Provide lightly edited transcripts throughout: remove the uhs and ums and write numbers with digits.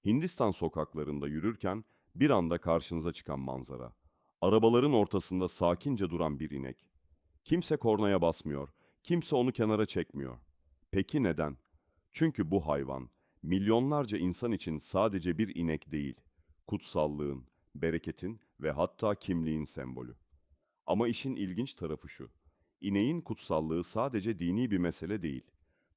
Hindistan sokaklarında yürürken bir anda karşınıza çıkan manzara. Arabaların ortasında sakince duran bir inek. Kimse kornaya basmıyor, kimse onu kenara çekmiyor. Peki neden? Çünkü bu hayvan milyonlarca insan için sadece bir inek değil, kutsallığın, bereketin ve hatta kimliğin sembolü. Ama işin ilginç tarafı şu. İneğin kutsallığı sadece dini bir mesele değil.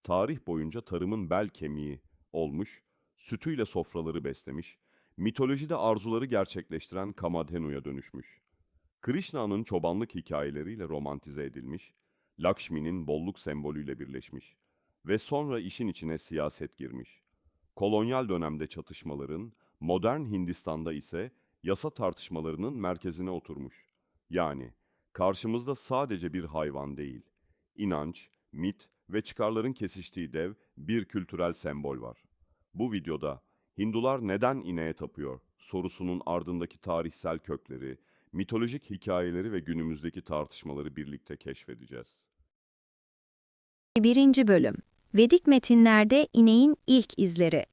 Tarih boyunca tarımın bel kemiği olmuş, sütüyle sofraları beslemiş, mitolojide arzuları gerçekleştiren Kamadhenu'ya dönüşmüş. Krishna'nın çobanlık hikayeleriyle romantize edilmiş, Lakshmi'nin bolluk sembolüyle birleşmiş ve sonra işin içine siyaset girmiş. Kolonyal dönemde çatışmaların, modern Hindistan'da ise yasa tartışmalarının merkezine oturmuş. Yani karşımızda sadece bir hayvan değil, inanç, mit ve çıkarların kesiştiği dev bir kültürel sembol var. Bu videoda Hindular neden ineğe tapıyor sorusunun ardındaki tarihsel kökleri, mitolojik hikayeleri ve günümüzdeki tartışmaları birlikte keşfedeceğiz. Birinci Bölüm Vedik metinlerde ineğin ilk izleri.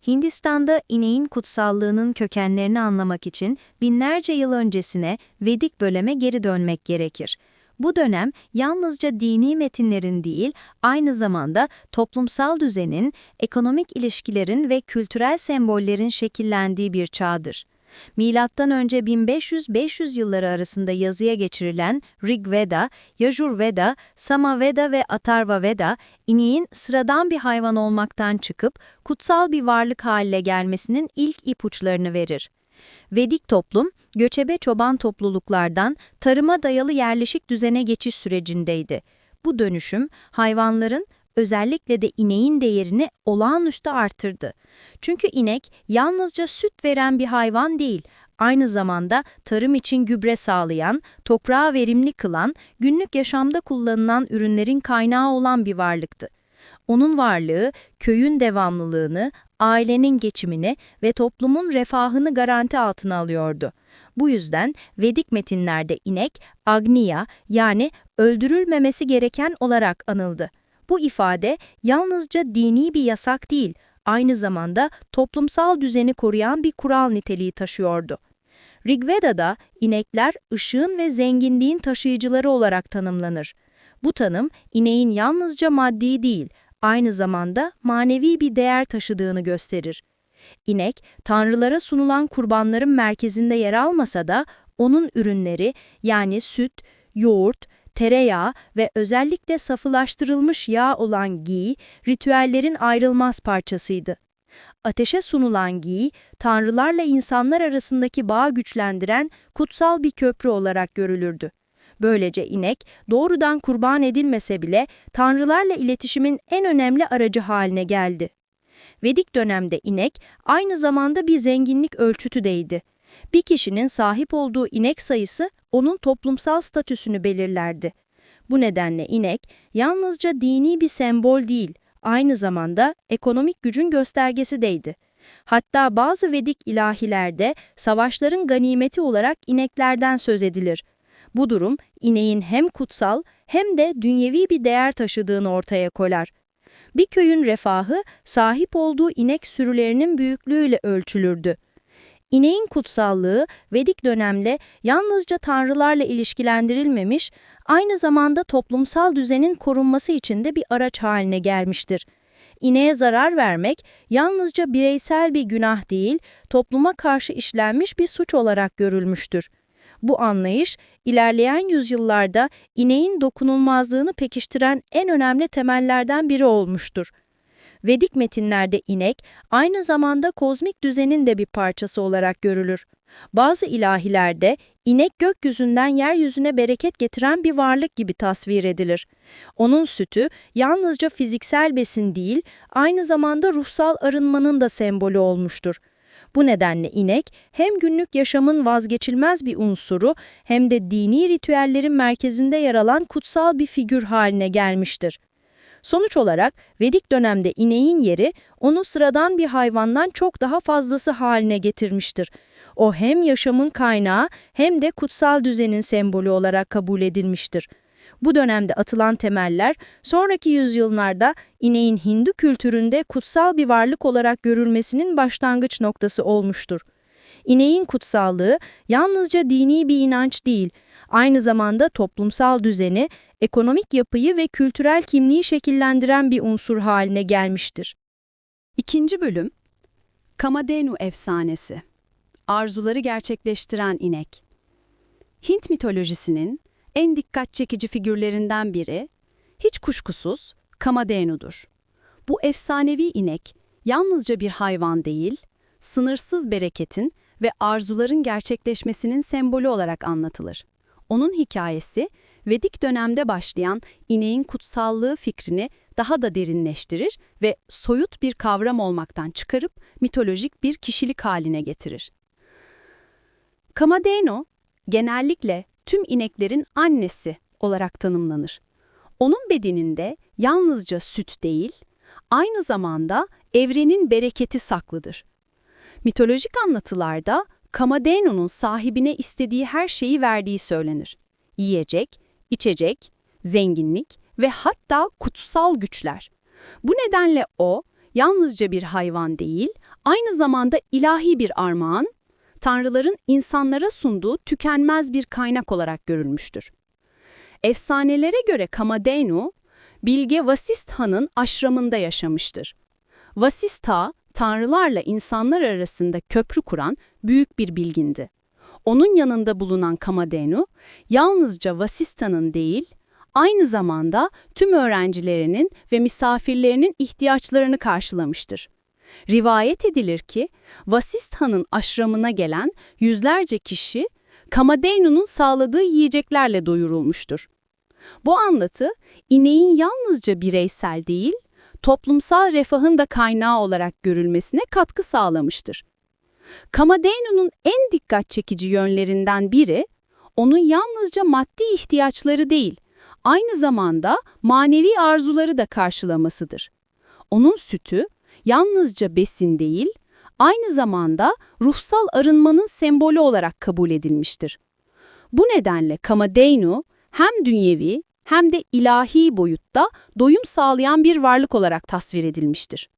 Hindistan'da ineğin kutsallığının kökenlerini anlamak için binlerce yıl öncesine Vedik böleme geri dönmek gerekir. Bu dönem yalnızca dini metinlerin değil, aynı zamanda toplumsal düzenin, ekonomik ilişkilerin ve kültürel sembollerin şekillendiği bir çağdır. Milattan önce 1500-500 yılları arasında yazıya geçirilen Rig Veda, Yajur Veda, Sama Veda ve Atharva Veda, ineğin sıradan bir hayvan olmaktan çıkıp kutsal bir varlık haline gelmesinin ilk ipuçlarını verir. Vedik toplum, göçebe çoban topluluklardan tarıma dayalı yerleşik düzene geçiş sürecindeydi. Bu dönüşüm, hayvanların, özellikle de ineğin değerini olağanüstü arttırdı. Çünkü inek yalnızca süt veren bir hayvan değil, aynı zamanda tarım için gübre sağlayan, toprağı verimli kılan, günlük yaşamda kullanılan ürünlerin kaynağı olan bir varlıktı. Onun varlığı, köyün devamlılığını, ailenin geçimini ve toplumun refahını garanti altına alıyordu. Bu yüzden Vedik metinlerde inek, Agniya yani öldürülmemesi gereken olarak anıldı. Bu ifade yalnızca dini bir yasak değil, aynı zamanda toplumsal düzeni koruyan bir kural niteliği taşıyordu. Rigveda'da inekler ışığın ve zenginliğin taşıyıcıları olarak tanımlanır. Bu tanım ineğin yalnızca maddi değil, aynı zamanda manevi bir değer taşıdığını gösterir. İnek, tanrılara sunulan kurbanların merkezinde yer almasa da onun ürünleri yani süt, yoğurt, tereyağı ve özellikle safılaştırılmış yağ olan ghee, ritüellerin ayrılmaz parçasıydı. Ateşe sunulan ghee, tanrılarla insanlar arasındaki bağı güçlendiren kutsal bir köprü olarak görülürdü. Böylece inek, doğrudan kurban edilmese bile tanrılarla iletişimin en önemli aracı haline geldi. Vedik dönemde inek, aynı zamanda bir zenginlik ölçütü değildi. Bir kişinin sahip olduğu inek sayısı onun toplumsal statüsünü belirlerdi. Bu nedenle inek, yalnızca dini bir sembol değil, aynı zamanda ekonomik gücün göstergesiydi. Hatta bazı Vedik ilahilerde savaşların ganimeti olarak ineklerden söz edilir. Bu durum, ineğin hem kutsal hem de dünyevi bir değer taşıdığını ortaya koyar. Bir köyün refahı, sahip olduğu inek sürülerinin büyüklüğüyle ölçülürdü. İneğin kutsallığı, Vedik dönemle yalnızca tanrılarla ilişkilendirilmemiş, aynı zamanda toplumsal düzenin korunması için de bir araç haline gelmiştir. İneğe zarar vermek, yalnızca bireysel bir günah değil, topluma karşı işlenmiş bir suç olarak görülmüştür. Bu anlayış, ilerleyen yüzyıllarda ineğin dokunulmazlığını pekiştiren en önemli temellerden biri olmuştur. Vedik metinlerde inek, aynı zamanda kozmik düzenin de bir parçası olarak görülür. Bazı ilahilerde inek gökyüzünden yeryüzüne bereket getiren bir varlık gibi tasvir edilir. Onun sütü yalnızca fiziksel besin değil, aynı zamanda ruhsal arınmanın da sembolü olmuştur. Bu nedenle inek hem günlük yaşamın vazgeçilmez bir unsuru hem de dini ritüellerin merkezinde yer alan kutsal bir figür haline gelmiştir. Sonuç olarak Vedik dönemde ineğin yeri onu sıradan bir hayvandan çok daha fazlası haline getirmiştir. O hem yaşamın kaynağı hem de kutsal düzenin sembolü olarak kabul edilmiştir. Bu dönemde atılan temeller, sonraki yüzyıllarda ineğin Hindu kültüründe kutsal bir varlık olarak görülmesinin başlangıç noktası olmuştur. İneğin kutsallığı yalnızca dini bir inanç değil, aynı zamanda toplumsal düzeni, ekonomik yapıyı ve kültürel kimliği şekillendiren bir unsur haline gelmiştir. İkinci bölüm, Kamadenu efsanesi. Arzuları gerçekleştiren inek. Hint mitolojisinin en dikkat çekici figürlerinden biri, hiç kuşkusuz Kamadenu'dur. Bu efsanevi inek yalnızca bir hayvan değil, sınırsız bereketin ve arzuların gerçekleşmesinin sembolü olarak anlatılır. Onun hikayesi, Vedik dönemde başlayan ineğin kutsallığı fikrini daha da derinleştirir ve soyut bir kavram olmaktan çıkarıp mitolojik bir kişilik haline getirir. Kamadenu, genellikle tüm ineklerin annesi olarak tanımlanır. Onun bedeninde yalnızca süt değil, aynı zamanda evrenin bereketi saklıdır. Mitolojik anlatılarda Kamadenu'nun sahibine istediği her şeyi verdiği söylenir. Yiyecek, içecek, zenginlik ve hatta kutsal güçler. Bu nedenle o, yalnızca bir hayvan değil, aynı zamanda ilahi bir armağan, tanrıların insanlara sunduğu tükenmez bir kaynak olarak görülmüştür. Efsanelere göre Kamadenu, bilge Vasistha'nın aşramında yaşamıştır. Vasistha, tanrılarla insanlar arasında köprü kuran büyük bir bilgindi. Onun yanında bulunan Kamadenu, yalnızca Vasistha'nın değil, aynı zamanda tüm öğrencilerinin ve misafirlerinin ihtiyaçlarını karşılamıştır. Rivayet edilir ki, Vasistha'nın aşramına gelen yüzlerce kişi, Kamadenu'nun sağladığı yiyeceklerle doyurulmuştur. Bu anlatı, ineğin yalnızca bireysel değil, toplumsal refahın da kaynağı olarak görülmesine katkı sağlamıştır. Kamadenu'nun en dikkat çekici yönlerinden biri, onun yalnızca maddi ihtiyaçları değil, aynı zamanda manevi arzuları da karşılamasıdır. Onun sütü, yalnızca besin değil, aynı zamanda ruhsal arınmanın sembolü olarak kabul edilmiştir. Bu nedenle Kamadenu, hem dünyevi hem de ilahi boyutta doyum sağlayan bir varlık olarak tasvir edilmiştir.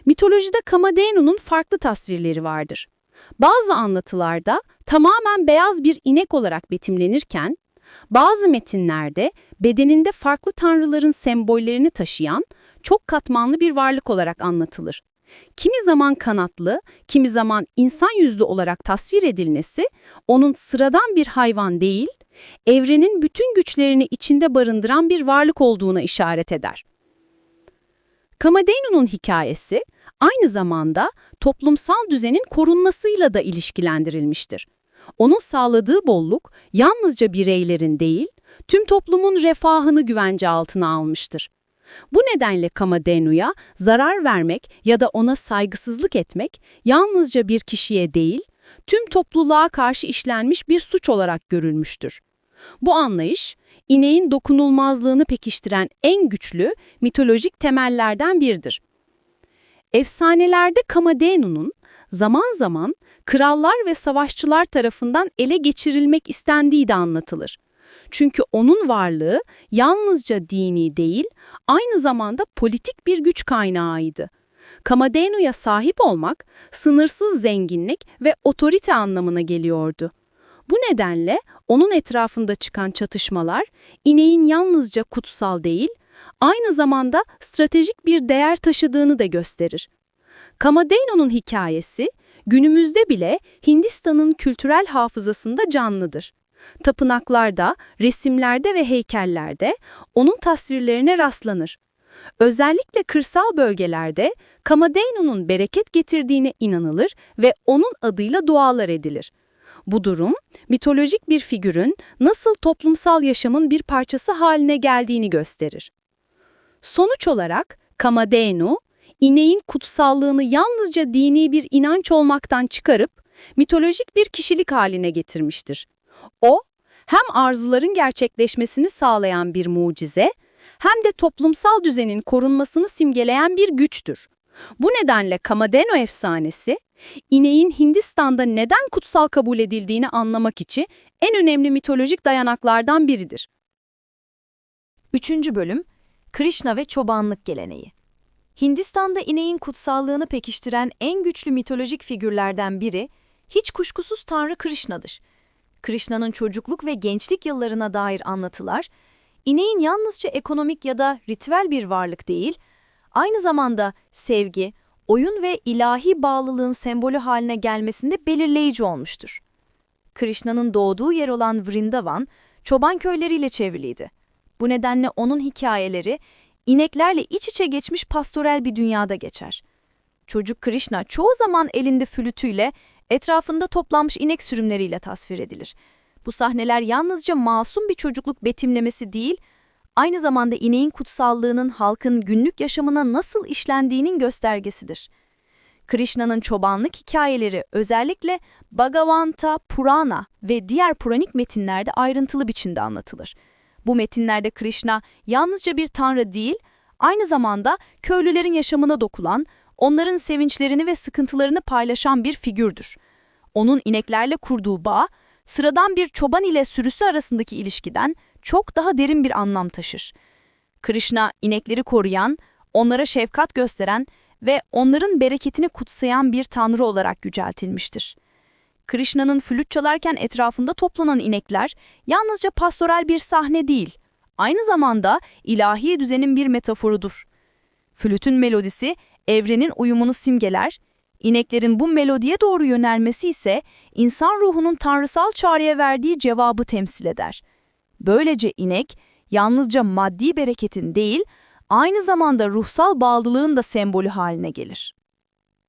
Mitolojide Kamadenu'nun farklı tasvirleri vardır. Bazı anlatılarda tamamen beyaz bir inek olarak betimlenirken, bazı metinlerde bedeninde farklı tanrıların sembollerini taşıyan çok katmanlı bir varlık olarak anlatılır. Kimi zaman kanatlı, kimi zaman insan yüzlü olarak tasvir edilmesi, onun sıradan bir hayvan değil, evrenin bütün güçlerini içinde barındıran bir varlık olduğuna işaret eder. Kamadenu'nun hikayesi, aynı zamanda toplumsal düzenin korunmasıyla da ilişkilendirilmiştir. Onun sağladığı bolluk, yalnızca bireylerin değil, tüm toplumun refahını güvence altına almıştır. Bu nedenle Kamadenu'ya zarar vermek ya da ona saygısızlık etmek, yalnızca bir kişiye değil, tüm topluluğa karşı işlenmiş bir suç olarak görülmüştür. Bu anlayış, ineğin dokunulmazlığını pekiştiren en güçlü mitolojik temellerden biridir. Efsanelerde Kamadenu'nun zaman zaman krallar ve savaşçılar tarafından ele geçirilmek istendiği de anlatılır. Çünkü onun varlığı yalnızca dini değil, aynı zamanda politik bir güç kaynağıydı. Kamadenu'ya sahip olmak, sınırsız zenginlik ve otorite anlamına geliyordu. Bu nedenle onun etrafında çıkan çatışmalar, ineğin yalnızca kutsal değil, aynı zamanda stratejik bir değer taşıdığını da gösterir. Kamadenu'nun hikayesi, günümüzde bile Hindistan'ın kültürel hafızasında canlıdır. Tapınaklarda, resimlerde ve heykellerde onun tasvirlerine rastlanır. Özellikle kırsal bölgelerde Kamadenu'nun bereket getirdiğine inanılır ve onun adıyla dualar edilir. Bu durum, mitolojik bir figürün nasıl toplumsal yaşamın bir parçası haline geldiğini gösterir. Sonuç olarak Kamadenu, ineğin kutsallığını yalnızca dini bir inanç olmaktan çıkarıp mitolojik bir kişilik haline getirmiştir. O, hem arzuların gerçekleşmesini sağlayan bir mucize, hem de toplumsal düzenin korunmasını simgeleyen bir güçtür. Bu nedenle Kamadenu efsanesi, ineğin Hindistan'da neden kutsal kabul edildiğini anlamak için en önemli mitolojik dayanaklardan biridir. 3. Bölüm Krishna ve çobanlık geleneği. Hindistan'da ineğin kutsallığını pekiştiren en güçlü mitolojik figürlerden biri, hiç kuşkusuz Tanrı Krishna'dır. Krishna'nın çocukluk ve gençlik yıllarına dair anlatılar, ineğin yalnızca ekonomik ya da ritüel bir varlık değil, aynı zamanda sevgi, oyun ve ilahi bağlılığın sembolü haline gelmesinde belirleyici olmuştur. Krishna'nın doğduğu yer olan Vrindavan, çoban köyleriyle çevriliydi. Bu nedenle onun hikayeleri, ineklerle iç içe geçmiş pastoral bir dünyada geçer. Çocuk Krishna çoğu zaman elinde flütüyle, etrafında toplanmış inek sürümleriyle tasvir edilir. Bu sahneler yalnızca masum bir çocukluk betimlemesi değil, aynı zamanda ineğin kutsallığının halkın günlük yaşamına nasıl işlendiğinin göstergesidir. Krishna'nın çobanlık hikayeleri özellikle Bhagavanta Purana ve diğer Puranik metinlerde ayrıntılı biçimde anlatılır. Bu metinlerde Krishna yalnızca bir tanrı değil, aynı zamanda köylülerin yaşamına dokunan, onların sevinçlerini ve sıkıntılarını paylaşan bir figürdür. Onun ineklerle kurduğu bağ, sıradan bir çoban ile sürüsü arasındaki ilişkiden çok daha derin bir anlam taşır. Krishna, inekleri koruyan, onlara şefkat gösteren ve onların bereketini kutsayan bir tanrı olarak yüceltilmiştir. Krishna'nın flüt çalarken etrafında toplanan inekler yalnızca pastoral bir sahne değil, aynı zamanda ilahi düzenin bir metaforudur. Flütün melodisi evrenin uyumunu simgeler, ineklerin bu melodiye doğru yönelmesi ise insan ruhunun tanrısal çağrıya verdiği cevabı temsil eder. Böylece inek yalnızca maddi bereketin değil, aynı zamanda ruhsal bağlılığın da sembolü haline gelir.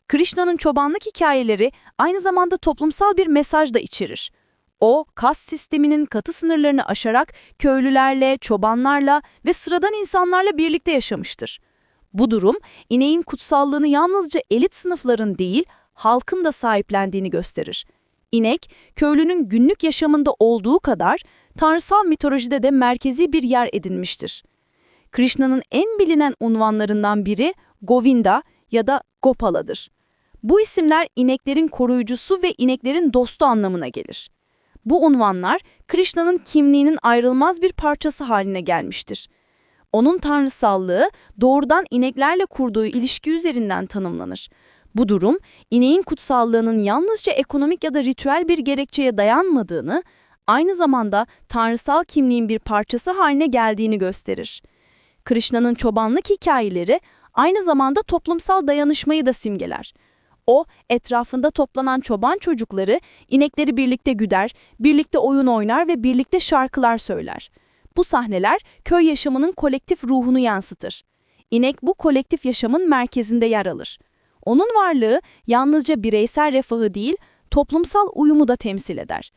Krishna'nın çobanlık hikayeleri aynı zamanda toplumsal bir mesaj da içerir. O, kast sisteminin katı sınırlarını aşarak köylülerle, çobanlarla ve sıradan insanlarla birlikte yaşamıştır. Bu durum, ineğin kutsallığını yalnızca elit sınıfların değil, halkın da sahiplendiğini gösterir. İnek, köylünün günlük yaşamında olduğu kadar, tanrısal mitolojide de merkezi bir yer edinmiştir. Krishna'nın en bilinen unvanlarından biri Govinda ya da Gopala'dır. Bu isimler ineklerin koruyucusu ve ineklerin dostu anlamına gelir. Bu unvanlar Krishna'nın kimliğinin ayrılmaz bir parçası haline gelmiştir. Onun tanrısallığı doğrudan ineklerle kurduğu ilişki üzerinden tanımlanır. Bu durum, ineğin kutsallığının yalnızca ekonomik ya da ritüel bir gerekçeye dayanmadığını, aynı zamanda tanrısal kimliğin bir parçası haline geldiğini gösterir. Krishna'nın çobanlık hikayeleri aynı zamanda toplumsal dayanışmayı da simgeler. O, etrafında toplanan çoban çocukları inekleri birlikte güder, birlikte oyun oynar ve birlikte şarkılar söyler. Bu sahneler köy yaşamının kolektif ruhunu yansıtır. İnek bu kolektif yaşamın merkezinde yer alır. Onun varlığı yalnızca bireysel refahı değil, toplumsal uyumu da temsil eder.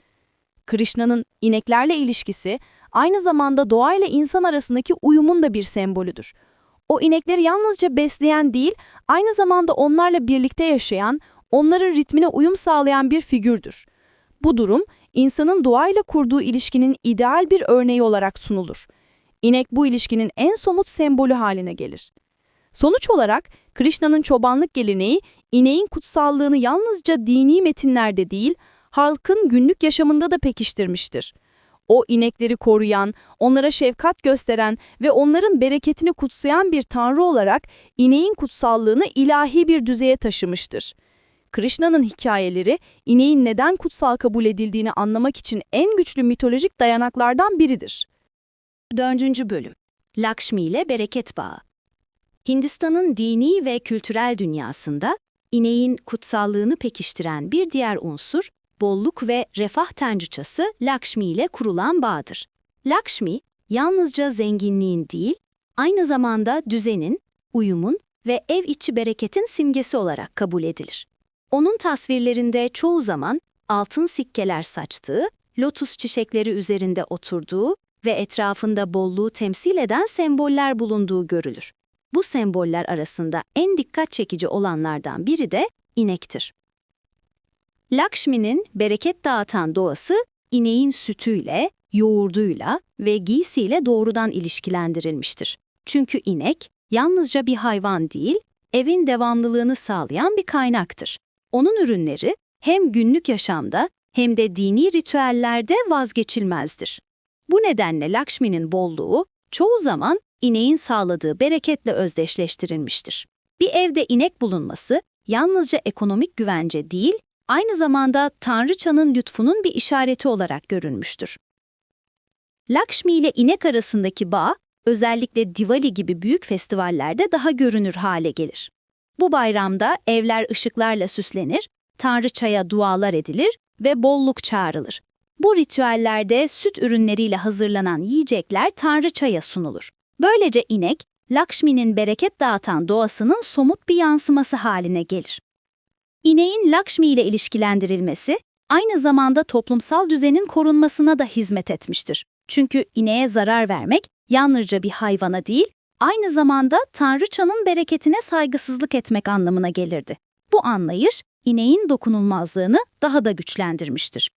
Krishna'nın ineklerle ilişkisi aynı zamanda doğayla insan arasındaki uyumun da bir sembolüdür. O inekleri yalnızca besleyen değil, aynı zamanda onlarla birlikte yaşayan, onların ritmine uyum sağlayan bir figürdür. Bu durum, insanın doğayla kurduğu ilişkinin ideal bir örneği olarak sunulur. İnek bu ilişkinin en somut sembolü haline gelir. Sonuç olarak, Krishna'nın çobanlık geleneği, ineğin kutsallığını yalnızca dini metinlerde değil, halkın günlük yaşamında da pekiştirmiştir. O inekleri koruyan, onlara şefkat gösteren ve onların bereketini kutsayan bir tanrı olarak ineğin kutsallığını ilahi bir düzeye taşımıştır. Krishna'nın hikayeleri, ineğin neden kutsal kabul edildiğini anlamak için en güçlü mitolojik dayanaklardan biridir. 4. Bölüm Lakshmi ile bereket bağı. Hindistan'ın dini ve kültürel dünyasında ineğin kutsallığını pekiştiren bir diğer unsur, bolluk ve refah tanrıçası Lakshmi ile kurulan bağdır. Lakshmi, yalnızca zenginliğin değil, aynı zamanda düzenin, uyumun ve ev içi bereketin simgesi olarak kabul edilir. Onun tasvirlerinde çoğu zaman altın sikkeler saçtığı, lotus çiçekleri üzerinde oturduğu ve etrafında bolluğu temsil eden semboller bulunduğu görülür. Bu semboller arasında en dikkat çekici olanlardan biri de inektir. Lakshmi'nin bereket dağıtan doğası, ineğin sütüyle, yoğurduyla ve giysiyle doğrudan ilişkilendirilmiştir. Çünkü inek, yalnızca bir hayvan değil, evin devamlılığını sağlayan bir kaynaktır. Onun ürünleri hem günlük yaşamda hem de dini ritüellerde vazgeçilmezdir. Bu nedenle Lakshmi'nin bolluğu, çoğu zaman ineğin sağladığı bereketle özdeşleştirilmiştir. Bir evde inek bulunması yalnızca ekonomik güvence değil, aynı zamanda Tanrıçanın lütfunun bir işareti olarak görülmüştür. Lakshmi ile inek arasındaki bağ, özellikle Diwali gibi büyük festivallerde daha görünür hale gelir. Bu bayramda evler ışıklarla süslenir, Tanrıçaya dualar edilir ve bolluk çağrılır. Bu ritüellerde süt ürünleriyle hazırlanan yiyecekler Tanrıçaya sunulur. Böylece inek, Lakshmi'nin bereket dağıtan doğasının somut bir yansıması haline gelir. İneğin Lakshmi ile ilişkilendirilmesi, aynı zamanda toplumsal düzenin korunmasına da hizmet etmiştir. Çünkü ineğe zarar vermek yalnızca bir hayvana değil, aynı zamanda Tanrıçanın bereketine saygısızlık etmek anlamına gelirdi. Bu anlayış, ineğin dokunulmazlığını daha da güçlendirmiştir.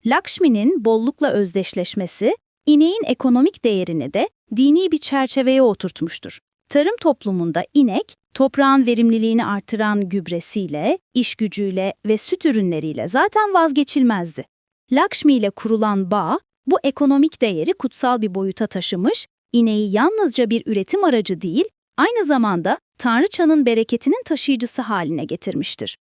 Lakshmi'nin bollukla özdeşleşmesi, ineğin ekonomik değerini de dini bir çerçeveye oturtmuştur. Tarım toplumunda inek, toprağın verimliliğini artıran gübresiyle, iş gücüyle ve süt ürünleriyle zaten vazgeçilmezdi. Lakshmi ile kurulan bağ, bu ekonomik değeri kutsal bir boyuta taşımış, ineği yalnızca bir üretim aracı değil, aynı zamanda Tanrıçanın bereketinin taşıyıcısı haline getirmiştir.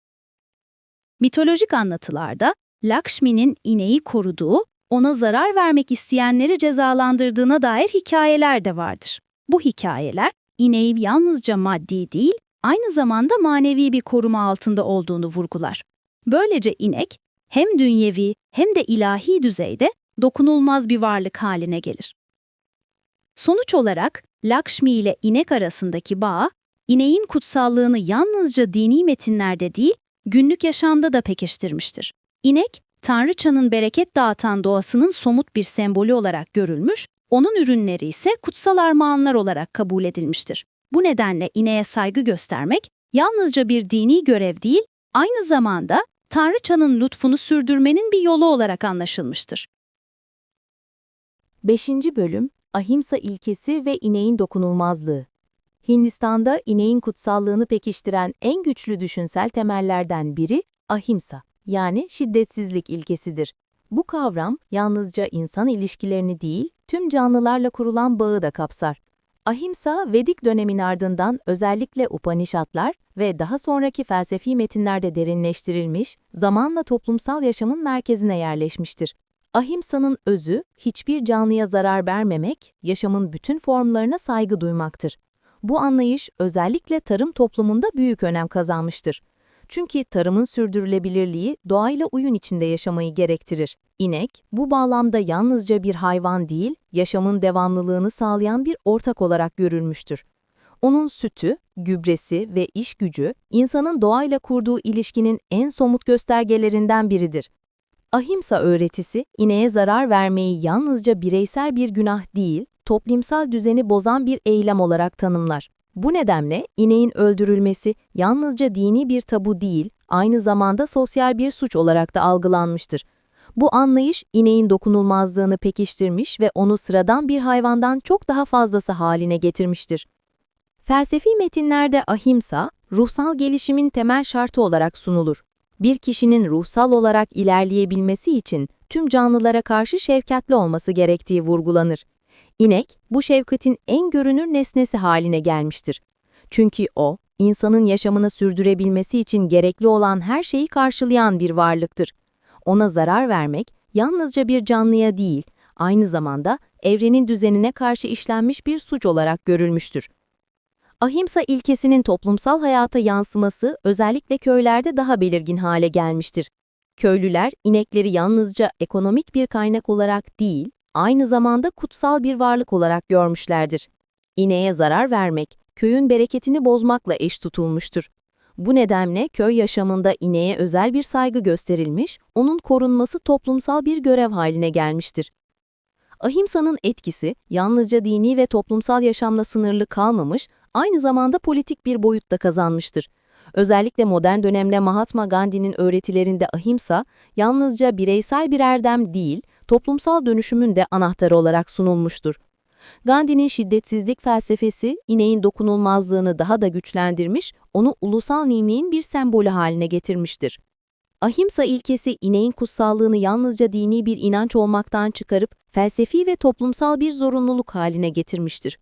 Mitolojik anlatılarda, Lakshmi'nin ineği koruduğu, ona zarar vermek isteyenleri cezalandırdığına dair hikayeler de vardır. Bu hikayeler, ineği yalnızca maddi değil, aynı zamanda manevi bir koruma altında olduğunu vurgular. Böylece inek, hem dünyevi hem de ilahi düzeyde dokunulmaz bir varlık haline gelir. Sonuç olarak, Lakshmi ile inek arasındaki bağ, ineğin kutsallığını yalnızca dini metinlerde değil, günlük yaşamda da pekiştirmiştir. İnek, Tanrıçanın bereket dağıtan doğasının somut bir sembolü olarak görülmüş, onun ürünleri ise kutsal armağanlar olarak kabul edilmiştir. Bu nedenle ineğe saygı göstermek, yalnızca bir dini görev değil, aynı zamanda Tanrıçanın lütfunu sürdürmenin bir yolu olarak anlaşılmıştır. 5. Bölüm Ahimsa ilkesi ve ineğin dokunulmazlığı. Hindistan'da ineğin kutsallığını pekiştiren en güçlü düşünsel temellerden biri ahimsa, yani şiddetsizlik ilkesidir. Bu kavram yalnızca insan ilişkilerini değil, tüm canlılarla kurulan bağı da kapsar. Ahimsa, Vedik dönemin ardından özellikle Upanishadlar ve daha sonraki felsefi metinlerde derinleştirilmiş, zamanla toplumsal yaşamın merkezine yerleşmiştir. Ahimsa'nın özü, hiçbir canlıya zarar vermemek, yaşamın bütün formlarına saygı duymaktır. Bu anlayış özellikle tarım toplumunda büyük önem kazanmıştır. Çünkü tarımın sürdürülebilirliği doğayla uyum içinde yaşamayı gerektirir. İnek, bu bağlamda yalnızca bir hayvan değil, yaşamın devamlılığını sağlayan bir ortak olarak görülmüştür. Onun sütü, gübresi ve iş gücü, insanın doğayla kurduğu ilişkinin en somut göstergelerinden biridir. Ahimsa öğretisi, ineğe zarar vermeyi yalnızca bireysel bir günah değil, toplumsal düzeni bozan bir eylem olarak tanımlar. Bu nedenle ineğin öldürülmesi yalnızca dini bir tabu değil, aynı zamanda sosyal bir suç olarak da algılanmıştır. Bu anlayış, ineğin dokunulmazlığını pekiştirmiş ve onu sıradan bir hayvandan çok daha fazlası haline getirmiştir. Felsefi metinlerde ahimsa, ruhsal gelişimin temel şartı olarak sunulur. Bir kişinin ruhsal olarak ilerleyebilmesi için tüm canlılara karşı şefkatli olması gerektiği vurgulanır. İnek, bu şefkatin en görünür nesnesi haline gelmiştir. Çünkü o, insanın yaşamını sürdürebilmesi için gerekli olan her şeyi karşılayan bir varlıktır. Ona zarar vermek, yalnızca bir canlıya değil, aynı zamanda evrenin düzenine karşı işlenmiş bir suç olarak görülmüştür. Ahimsa ilkesinin toplumsal hayata yansıması özellikle köylerde daha belirgin hale gelmiştir. Köylüler, inekleri yalnızca ekonomik bir kaynak olarak değil, aynı zamanda kutsal bir varlık olarak görmüşlerdir. İneğe zarar vermek, köyün bereketini bozmakla eş tutulmuştur. Bu nedenle köy yaşamında ineğe özel bir saygı gösterilmiş, onun korunması toplumsal bir görev haline gelmiştir. Ahimsa'nın etkisi yalnızca dini ve toplumsal yaşamla sınırlı kalmamış, aynı zamanda politik bir boyut da kazanmıştır. Özellikle modern dönemde Mahatma Gandhi'nin öğretilerinde ahimsa, yalnızca bireysel bir erdem değil, toplumsal dönüşümün de anahtarı olarak sunulmuştur. Gandhi'nin şiddetsizlik felsefesi, ineğin dokunulmazlığını daha da güçlendirmiş, onu ulusal kimliğin bir sembolü haline getirmiştir. Ahimsa ilkesi ineğin kutsallığını yalnızca dini bir inanç olmaktan çıkarıp felsefi ve toplumsal bir zorunluluk haline getirmiştir.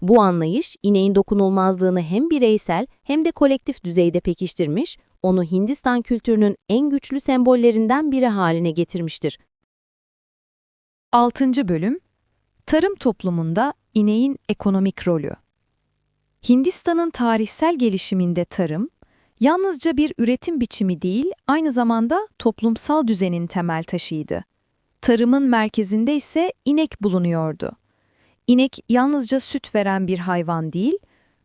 Bu anlayış, ineğin dokunulmazlığını hem bireysel hem de kolektif düzeyde pekiştirmiş, onu Hindistan kültürünün en güçlü sembollerinden biri haline getirmiştir. 6. Bölüm Tarım toplumunda ineğin ekonomik rolü. Hindistan'ın tarihsel gelişiminde tarım, yalnızca bir üretim biçimi değil, aynı zamanda toplumsal düzenin temel taşıydı. Tarımın merkezinde ise inek bulunuyordu. İnek yalnızca süt veren bir hayvan değil,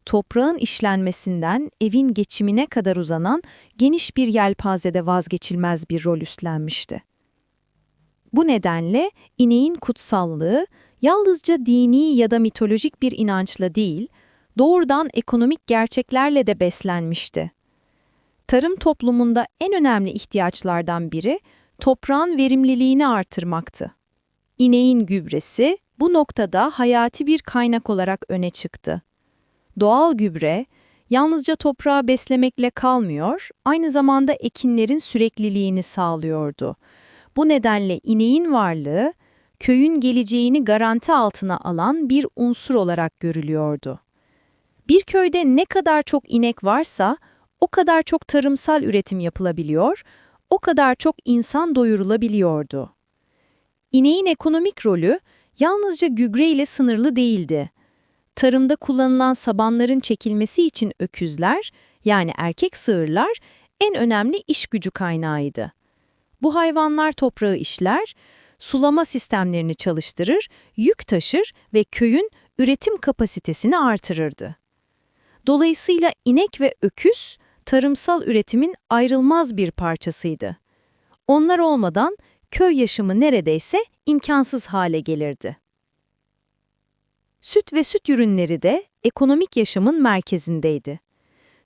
toprağın işlenmesinden evin geçimine kadar uzanan geniş bir yelpazede vazgeçilmez bir rol üstlenmişti. Bu nedenle ineğin kutsallığı yalnızca dini ya da mitolojik bir inançla değil, doğrudan ekonomik gerçeklerle de beslenmişti. Tarım toplumunda en önemli ihtiyaçlardan biri toprağın verimliliğini artırmaktı. İneğin gübresi bu noktada hayati bir kaynak olarak öne çıktı. Doğal gübre yalnızca toprağı beslemekle kalmıyor, aynı zamanda ekinlerin sürekliliğini sağlıyordu. Bu nedenle ineğin varlığı, köyün geleceğini garanti altına alan bir unsur olarak görülüyordu. Bir köyde ne kadar çok inek varsa, o kadar çok tarımsal üretim yapılabiliyor, o kadar çok insan doyurulabiliyordu. İneğin ekonomik rolü yalnızca gübre ile sınırlı değildi. Tarımda kullanılan sabanların çekilmesi için öküzler, yani erkek sığırlar, en önemli iş gücü kaynağıydı. Bu hayvanlar toprağı işler, sulama sistemlerini çalıştırır, yük taşır ve köyün üretim kapasitesini artırırdı. Dolayısıyla inek ve öküz, tarımsal üretimin ayrılmaz bir parçasıydı. Onlar olmadan köy yaşamı neredeyse imkansız hale gelirdi. Süt ve süt ürünleri de ekonomik yaşamın merkezindeydi.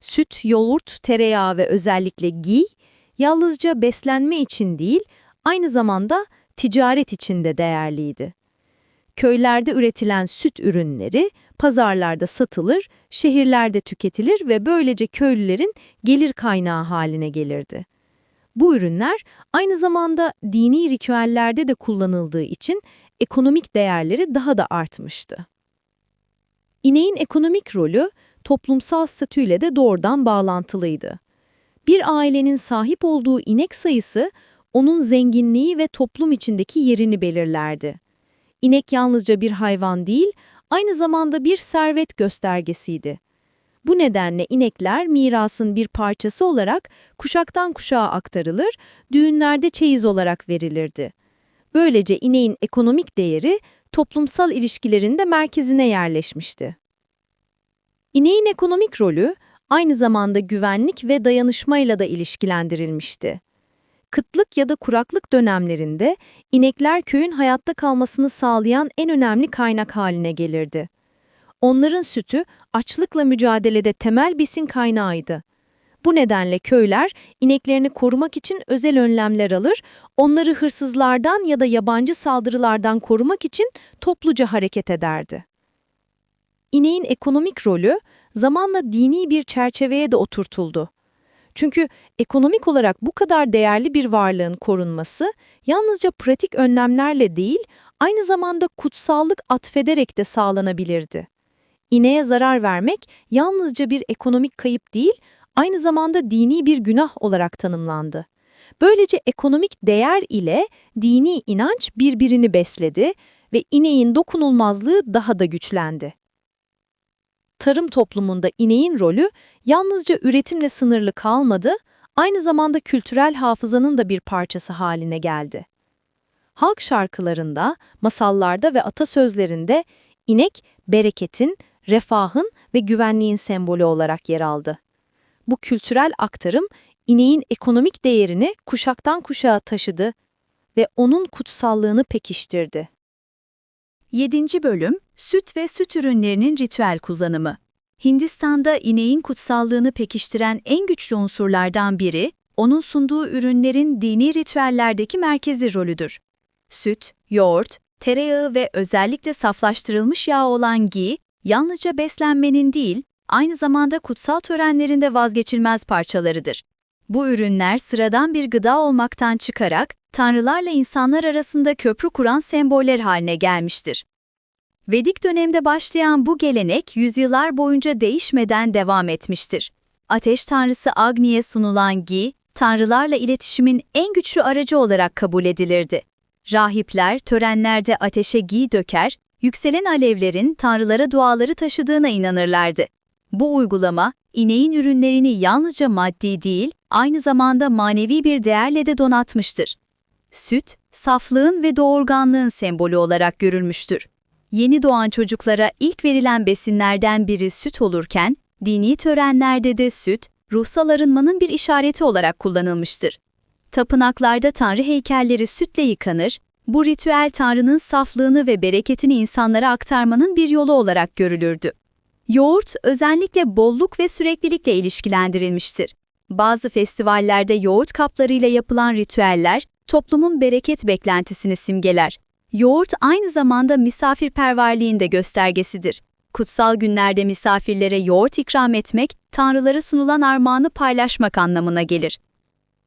Süt, yoğurt, tereyağı ve özellikle ghee, yalnızca beslenme için değil, aynı zamanda ticaret için de değerliydi. Köylerde üretilen süt ürünleri pazarlarda satılır, şehirlerde tüketilir ve böylece köylülerin gelir kaynağı haline gelirdi. Bu ürünler aynı zamanda dini ritüellerde de kullanıldığı için ekonomik değerleri daha da artmıştı. İneğin ekonomik rolü toplumsal statüyle de doğrudan bağlantılıydı. Bir ailenin sahip olduğu inek sayısı onun zenginliği ve toplum içindeki yerini belirlerdi. İnek yalnızca bir hayvan değil, aynı zamanda bir servet göstergesiydi. Bu nedenle inekler mirasın bir parçası olarak kuşaktan kuşağa aktarılır, düğünlerde çeyiz olarak verilirdi. Böylece ineğin ekonomik değeri toplumsal ilişkilerin de merkezine yerleşmişti. İneğin ekonomik rolü aynı zamanda güvenlik ve dayanışmayla da ilişkilendirilmişti. Kıtlık ya da kuraklık dönemlerinde inekler köyün hayatta kalmasını sağlayan en önemli kaynak haline gelirdi. Onların sütü açlıkla mücadelede temel besin kaynağıydı. Bu nedenle köyler ineklerini korumak için özel önlemler alır, onları hırsızlardan ya da yabancı saldırılardan korumak için topluca hareket ederdi. İneğin ekonomik rolü zamanla dini bir çerçeveye de oturtuldu. Çünkü ekonomik olarak bu kadar değerli bir varlığın korunması yalnızca pratik önlemlerle değil, aynı zamanda kutsallık atfederek de sağlanabilirdi. İneğe zarar vermek yalnızca bir ekonomik kayıp değil, aynı zamanda dini bir günah olarak tanımlandı. Böylece ekonomik değer ile dini inanç birbirini besledi ve ineğin dokunulmazlığı daha da güçlendi. Tarım toplumunda ineğin rolü yalnızca üretimle sınırlı kalmadı, aynı zamanda kültürel hafızanın da bir parçası haline geldi. Halk şarkılarında, masallarda ve atasözlerinde inek bereketin, refahın ve güvenliğin sembolü olarak yer aldı. Bu kültürel aktarım ineğin ekonomik değerini kuşaktan kuşağa taşıdı ve onun kutsallığını pekiştirdi. 7. Bölüm Süt ve süt ürünlerinin ritüel kullanımı. Hindistan'da ineğin kutsallığını pekiştiren en güçlü unsurlardan biri, onun sunduğu ürünlerin dini ritüellerdeki merkezi rolüdür. Süt, yoğurt, tereyağı ve özellikle saflaştırılmış yağ olan ghee, yalnızca beslenmenin değil, aynı zamanda kutsal törenlerinde vazgeçilmez parçalarıdır. Bu ürünler sıradan bir gıda olmaktan çıkarak, tanrılarla insanlar arasında köprü kuran semboller haline gelmiştir. Vedik dönemde başlayan bu gelenek yüzyıllar boyunca değişmeden devam etmiştir. Ateş tanrısı Agni'ye sunulan gi, tanrılarla iletişimin en güçlü aracı olarak kabul edilirdi. Rahipler törenlerde ateşe gi döker, yükselen alevlerin tanrılara duaları taşıdığına inanırlardı. Bu uygulama, ineğin ürünlerini yalnızca maddi değil, aynı zamanda manevi bir değerle de donatmıştır. Süt, saflığın ve doğurganlığın sembolü olarak görülmüştür. Yeni doğan çocuklara ilk verilen besinlerden biri süt olurken, dini törenlerde de süt, ruhsal arınmanın bir işareti olarak kullanılmıştır. Tapınaklarda tanrı heykelleri sütle yıkanır, bu ritüel tanrının saflığını ve bereketini insanlara aktarmanın bir yolu olarak görülürdü. Yoğurt özellikle bolluk ve süreklilikle ilişkilendirilmiştir. Bazı festivallerde yoğurt kaplarıyla yapılan ritüeller, toplumun bereket beklentisini simgeler. Yoğurt aynı zamanda misafirperverliğin de göstergesidir. Kutsal günlerde misafirlere yoğurt ikram etmek, tanrılara sunulan armağanı paylaşmak anlamına gelir.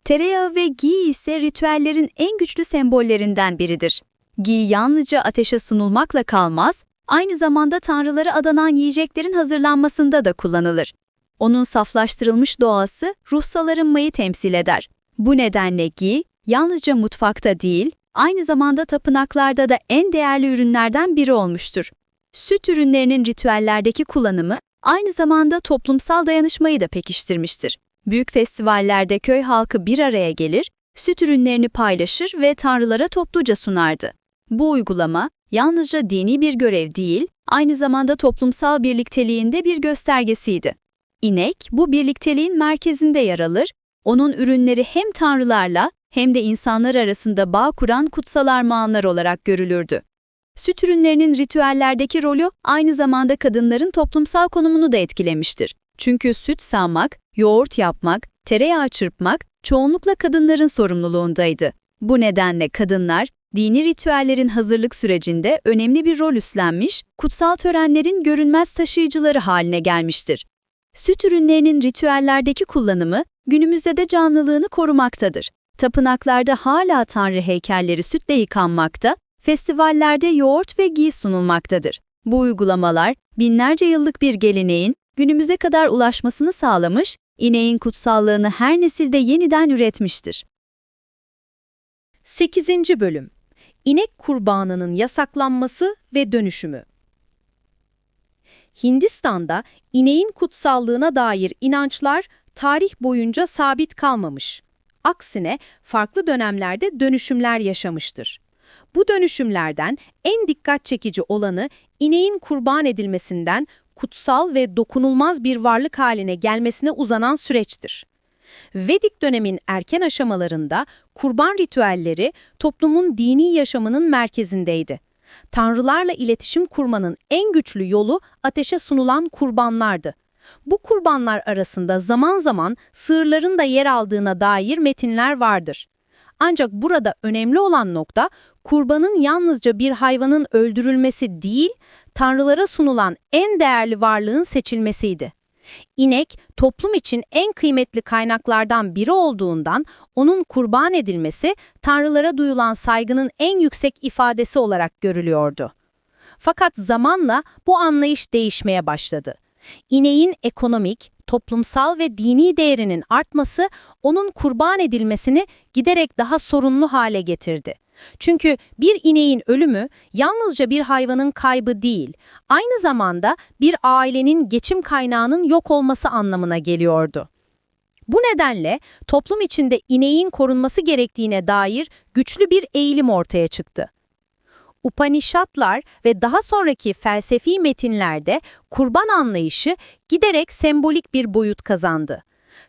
Tereyağı ve ghee ise ritüellerin en güçlü sembollerinden biridir. Ghee yalnızca ateşe sunulmakla kalmaz, aynı zamanda tanrılara adanan yiyeceklerin hazırlanmasında da kullanılır. Onun saflaştırılmış doğası ruhsal arınmayı temsil eder. Bu nedenle ghee, yalnızca mutfakta değil, aynı zamanda tapınaklarda da en değerli ürünlerden biri olmuştur. Süt ürünlerinin ritüellerdeki kullanımı, aynı zamanda toplumsal dayanışmayı da pekiştirmiştir. Büyük festivallerde köy halkı bir araya gelir, süt ürünlerini paylaşır ve tanrılara topluca sunardı. Bu uygulama, yalnızca dini bir görev değil, aynı zamanda toplumsal birlikteliğin de bir göstergesiydi. İnek, bu birlikteliğin merkezinde yer alır, onun ürünleri hem tanrılarla hem de insanlar arasında bağ kuran kutsal armağanlar olarak görülürdü. Süt ürünlerinin ritüellerdeki rolü aynı zamanda kadınların toplumsal konumunu da etkilemiştir. Çünkü süt sağmak, yoğurt yapmak, tereyağı çırpmak çoğunlukla kadınların sorumluluğundaydı. Bu nedenle kadınlar, dini ritüellerin hazırlık sürecinde önemli bir rol üstlenmiş, kutsal törenlerin görünmez taşıyıcıları haline gelmiştir. Süt ürünlerinin ritüellerdeki kullanımı günümüzde de canlılığını korumaktadır. Tapınaklarda hala tanrı heykelleri sütle yıkanmakta, festivallerde yoğurt ve ghee sunulmaktadır. Bu uygulamalar binlerce yıllık bir geleneğin günümüze kadar ulaşmasını sağlamış, ineğin kutsallığını her nesilde yeniden üretmiştir. 8. Bölüm İnek kurbanının yasaklanması ve dönüşümü. Hindistan'da ineğin kutsallığına dair inançlar tarih boyunca sabit kalmamış. Aksine farklı dönemlerde dönüşümler yaşamıştır. Bu dönüşümlerden en dikkat çekici olanı ineğin kurban edilmesinden kutsal ve dokunulmaz bir varlık haline gelmesine uzanan süreçtir. Vedik dönemin erken aşamalarında kurban ritüelleri toplumun dini yaşamının merkezindeydi. Tanrılarla iletişim kurmanın en güçlü yolu ateşe sunulan kurbanlardı. Bu kurbanlar arasında zaman zaman sığırların da yer aldığına dair metinler vardır. Ancak burada önemli olan nokta, kurbanın yalnızca bir hayvanın öldürülmesi değil, tanrılara sunulan en değerli varlığın seçilmesiydi. İnek, toplum için en kıymetli kaynaklardan biri olduğundan, onun kurban edilmesi, tanrılara duyulan saygının en yüksek ifadesi olarak görülüyordu. Fakat zamanla bu anlayış değişmeye başladı. İneğin ekonomik, toplumsal ve dini değerinin artması, onun kurban edilmesini giderek daha sorunlu hale getirdi. Çünkü bir ineğin ölümü yalnızca bir hayvanın kaybı değil, aynı zamanda bir ailenin geçim kaynağının yok olması anlamına geliyordu. Bu nedenle toplum içinde ineğin korunması gerektiğine dair güçlü bir eğilim ortaya çıktı. Upanishadlar ve daha sonraki felsefi metinlerde kurban anlayışı giderek sembolik bir boyut kazandı.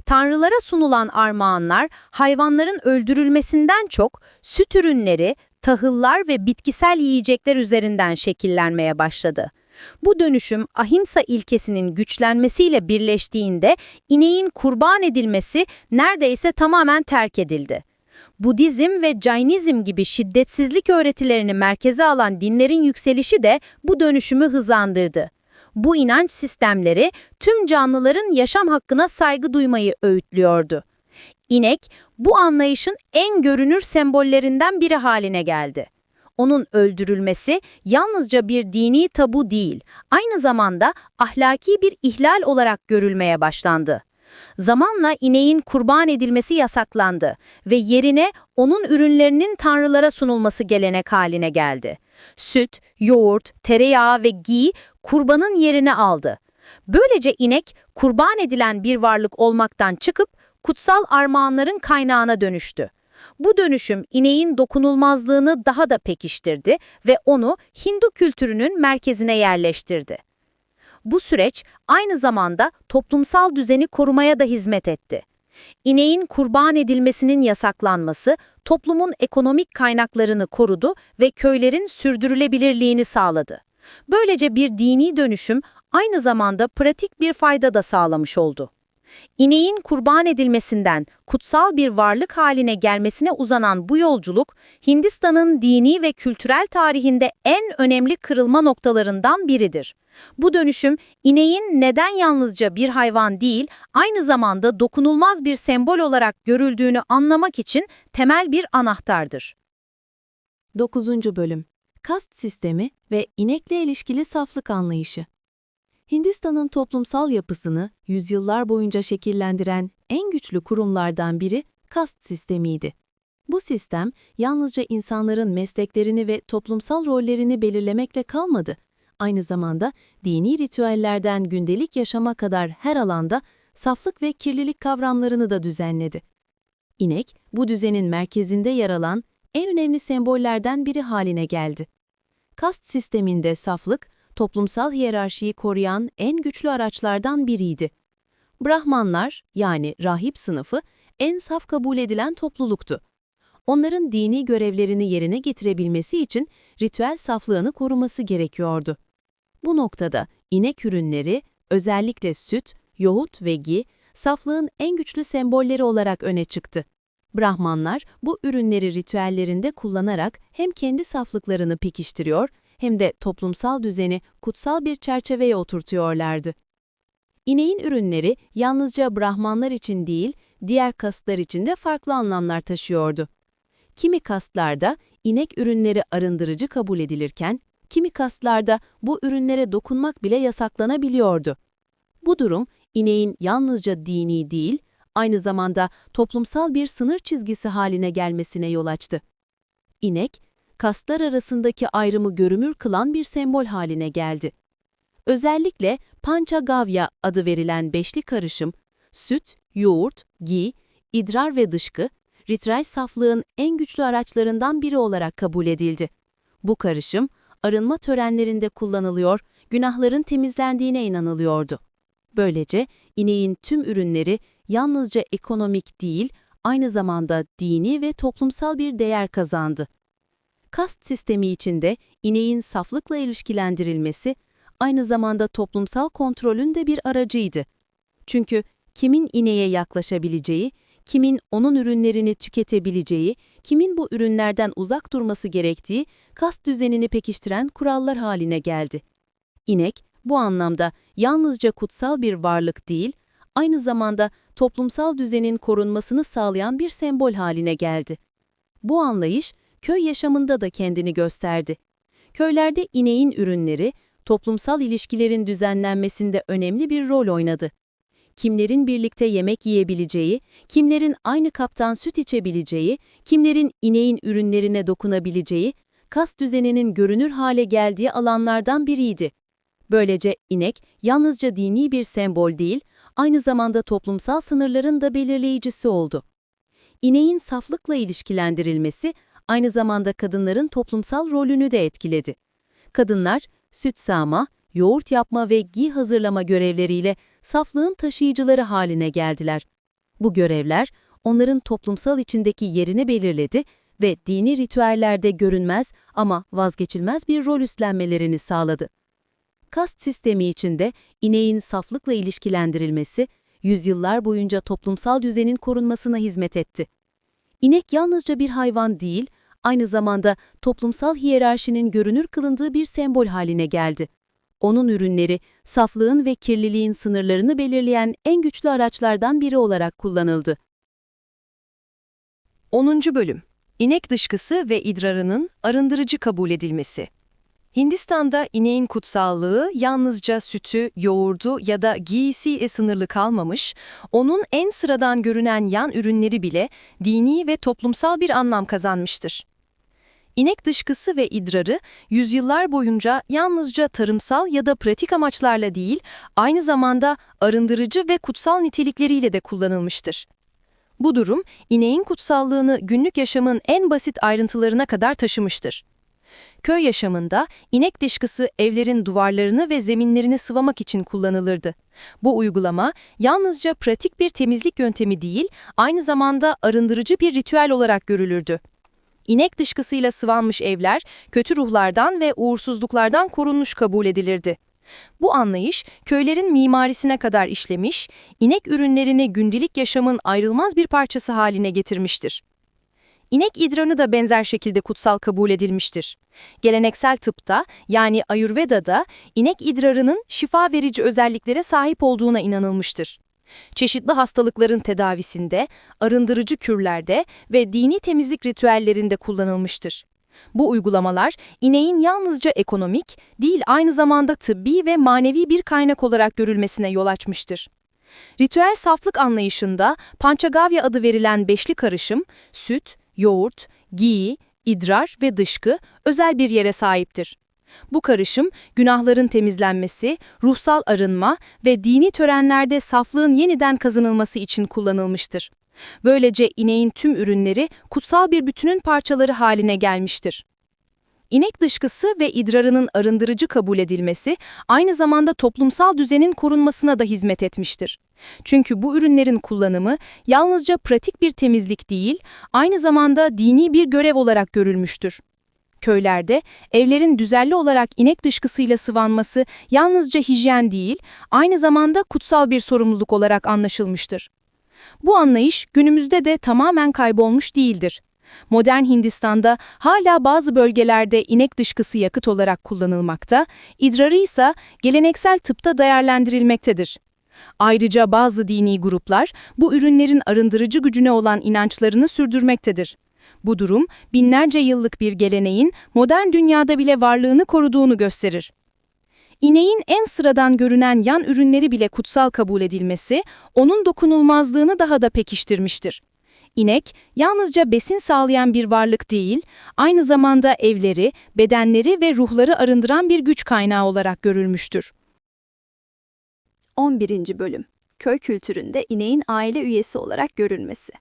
Tanrılara sunulan armağanlar hayvanların öldürülmesinden çok süt ürünleri, tahıllar ve bitkisel yiyecekler üzerinden şekillenmeye başladı. Bu dönüşüm ahimsa ilkesinin güçlenmesiyle birleştiğinde ineğin kurban edilmesi neredeyse tamamen terk edildi. Budizm ve Jainizm gibi şiddetsizlik öğretilerini merkeze alan dinlerin yükselişi de bu dönüşümü hızlandırdı. Bu inanç sistemleri tüm canlıların yaşam hakkına saygı duymayı öğütlüyordu. İnek, bu anlayışın en görünür sembollerinden biri haline geldi. Onun öldürülmesi yalnızca bir dini tabu değil, aynı zamanda ahlaki bir ihlal olarak görülmeye başlandı. Zamanla ineğin kurban edilmesi yasaklandı ve yerine onun ürünlerinin tanrılara sunulması gelenek haline geldi. Süt, yoğurt, tereyağı ve ghee kurbanın yerini aldı. Böylece inek kurban edilen bir varlık olmaktan çıkıp kutsal armağanların kaynağına dönüştü. Bu dönüşüm ineğin dokunulmazlığını daha da pekiştirdi ve onu Hindu kültürünün merkezine yerleştirdi. Bu süreç aynı zamanda toplumsal düzeni korumaya da hizmet etti. İneğin kurban edilmesinin yasaklanması toplumun ekonomik kaynaklarını korudu ve köylerin sürdürülebilirliğini sağladı. Böylece bir dini dönüşüm aynı zamanda pratik bir fayda da sağlamış oldu. İneğin kurban edilmesinden kutsal bir varlık haline gelmesine uzanan bu yolculuk, Hindistan'ın dini ve kültürel tarihinde en önemli kırılma noktalarından biridir. Bu dönüşüm, ineğin neden yalnızca bir hayvan değil, aynı zamanda dokunulmaz bir sembol olarak görüldüğünü anlamak için temel bir anahtardır. 9. Bölüm Kast sistemi ve inekle ilişkili saflık anlayışı. Hindistan'ın toplumsal yapısını yüzyıllar boyunca şekillendiren en güçlü kurumlardan biri kast sistemiydi. Bu sistem yalnızca insanların mesleklerini ve toplumsal rollerini belirlemekle kalmadı. Aynı zamanda dini ritüellerden gündelik yaşama kadar her alanda saflık ve kirlilik kavramlarını da düzenledi. İnek, bu düzenin merkezinde yer alan en önemli sembollerden biri haline geldi. Kast sisteminde saflık, toplumsal hiyerarşiyi koruyan en güçlü araçlardan biriydi. Brahmanlar, yani rahip sınıfı, en saf kabul edilen topluluktu. Onların dini görevlerini yerine getirebilmesi için ritüel saflığını koruması gerekiyordu. Bu noktada inek ürünleri, özellikle süt, yoğurt ve ghee, saflığın en güçlü sembolleri olarak öne çıktı. Brahmanlar bu ürünleri ritüellerinde kullanarak hem kendi saflıklarını pekiştiriyor hem de toplumsal düzeni kutsal bir çerçeveye oturtuyorlardı. İneğin ürünleri yalnızca Brahmanlar için değil, diğer kastlar için de farklı anlamlar taşıyordu. Kimi kastlarda inek ürünleri arındırıcı kabul edilirken, kimi kastlarda bu ürünlere dokunmak bile yasaklanabiliyordu. Bu durum, ineğin yalnızca dini değil, aynı zamanda toplumsal bir sınır çizgisi haline gelmesine yol açtı. İnek, kastlar arasındaki ayrımı görünür kılan bir sembol haline geldi. Özellikle Panchagavya adı verilen beşli karışım, süt, yoğurt, ghee, idrar ve dışkı, ritüel saflığın en güçlü araçlarından biri olarak kabul edildi. Bu karışım, arınma törenlerinde kullanılıyor, günahların temizlendiğine inanılıyordu. Böylece ineğin tüm ürünleri yalnızca ekonomik değil, aynı zamanda dini ve toplumsal bir değer kazandı. Kast sistemi içinde ineğin saflıkla ilişkilendirilmesi, aynı zamanda toplumsal kontrolün de bir aracıydı. Çünkü kimin ineğe yaklaşabileceği, kimin onun ürünlerini tüketebileceği, kimin bu ürünlerden uzak durması gerektiği kast düzenini pekiştiren kurallar haline geldi. İnek, bu anlamda yalnızca kutsal bir varlık değil, aynı zamanda toplumsal düzenin korunmasını sağlayan bir sembol haline geldi. Bu anlayış, köy yaşamında da kendini gösterdi. Köylerde ineğin ürünleri, toplumsal ilişkilerin düzenlenmesinde önemli bir rol oynadı. Kimlerin birlikte yemek yiyebileceği, kimlerin aynı kaptan süt içebileceği, kimlerin ineğin ürünlerine dokunabileceği, kast düzeninin görünür hale geldiği alanlardan biriydi. Böylece inek yalnızca dini bir sembol değil, aynı zamanda toplumsal sınırların da belirleyicisi oldu. İneğin saflıkla ilişkilendirilmesi, aynı zamanda kadınların toplumsal rolünü de etkiledi. Kadınlar, süt sağma, yoğurt yapma ve ghee hazırlama görevleriyle saflığın taşıyıcıları haline geldiler. Bu görevler, onların toplumsal içindeki yerini belirledi ve dini ritüellerde görünmez ama vazgeçilmez bir rol üstlenmelerini sağladı. Kast sistemi içinde ineğin saflıkla ilişkilendirilmesi, yüzyıllar boyunca toplumsal düzenin korunmasına hizmet etti. İnek yalnızca bir hayvan değil, aynı zamanda toplumsal hiyerarşinin görünür kılındığı bir sembol haline geldi. Onun ürünleri, saflığın ve kirliliğin sınırlarını belirleyen en güçlü araçlardan biri olarak kullanıldı. 10. Bölüm. İnek dışkısı ve idrarının arındırıcı kabul edilmesi. Hindistan'da ineğin kutsallığı yalnızca sütü, yoğurdu ya da giysiyle sınırlı kalmamış, onun en sıradan görünen yan ürünleri bile dini ve toplumsal bir anlam kazanmıştır. İnek dışkısı ve idrarı yüzyıllar boyunca yalnızca tarımsal ya da pratik amaçlarla değil, aynı zamanda arındırıcı ve kutsal nitelikleriyle de kullanılmıştır. Bu durum, ineğin kutsallığını günlük yaşamın en basit ayrıntılarına kadar taşımıştır. Köy yaşamında inek dışkısı evlerin duvarlarını ve zeminlerini sıvamak için kullanılırdı. Bu uygulama yalnızca pratik bir temizlik yöntemi değil, aynı zamanda arındırıcı bir ritüel olarak görülürdü. İnek dışkısıyla sıvanmış evler, kötü ruhlardan ve uğursuzluklardan korunmuş kabul edilirdi. Bu anlayış, köylerin mimarisine kadar işlemiş, inek ürünlerini gündelik yaşamın ayrılmaz bir parçası haline getirmiştir. İnek idrarı da benzer şekilde kutsal kabul edilmiştir. Geleneksel tıpta, yani Ayurveda'da, inek idrarının şifa verici özelliklere sahip olduğuna inanılmıştır. Çeşitli hastalıkların tedavisinde, arındırıcı kürlerde ve dini temizlik ritüellerinde kullanılmıştır. Bu uygulamalar, ineğin yalnızca ekonomik, değil aynı zamanda tıbbi ve manevi bir kaynak olarak görülmesine yol açmıştır. Ritüel saflık anlayışında Pançagavya adı verilen beşli karışım, süt, yoğurt, ghee, idrar ve dışkı özel bir yere sahiptir. Bu karışım, günahların temizlenmesi, ruhsal arınma ve dini törenlerde saflığın yeniden kazanılması için kullanılmıştır. Böylece ineğin tüm ürünleri kutsal bir bütünün parçaları haline gelmiştir. İnek dışkısı ve idrarının arındırıcı kabul edilmesi, aynı zamanda toplumsal düzenin korunmasına da hizmet etmiştir. Çünkü bu ürünlerin kullanımı yalnızca pratik bir temizlik değil, aynı zamanda dini bir görev olarak görülmüştür. Köylerde, evlerin düzenli olarak inek dışkısıyla sıvanması yalnızca hijyen değil, aynı zamanda kutsal bir sorumluluk olarak anlaşılmıştır. Bu anlayış günümüzde de tamamen kaybolmuş değildir. Modern Hindistan'da hala bazı bölgelerde inek dışkısı yakıt olarak kullanılmakta, idrarı ise geleneksel tıpta değerlendirilmektedir. Ayrıca bazı dini gruplar bu ürünlerin arındırıcı gücüne olan inançlarını sürdürmektedir. Bu durum, binlerce yıllık bir geleneğin modern dünyada bile varlığını koruduğunu gösterir. İneğin en sıradan görünen yan ürünleri bile kutsal kabul edilmesi, onun dokunulmazlığını daha da pekiştirmiştir. İnek, yalnızca besin sağlayan bir varlık değil, aynı zamanda evleri, bedenleri ve ruhları arındıran bir güç kaynağı olarak görülmüştür. 11. Bölüm. Köy kültüründe ineğin aile üyesi olarak görülmesi.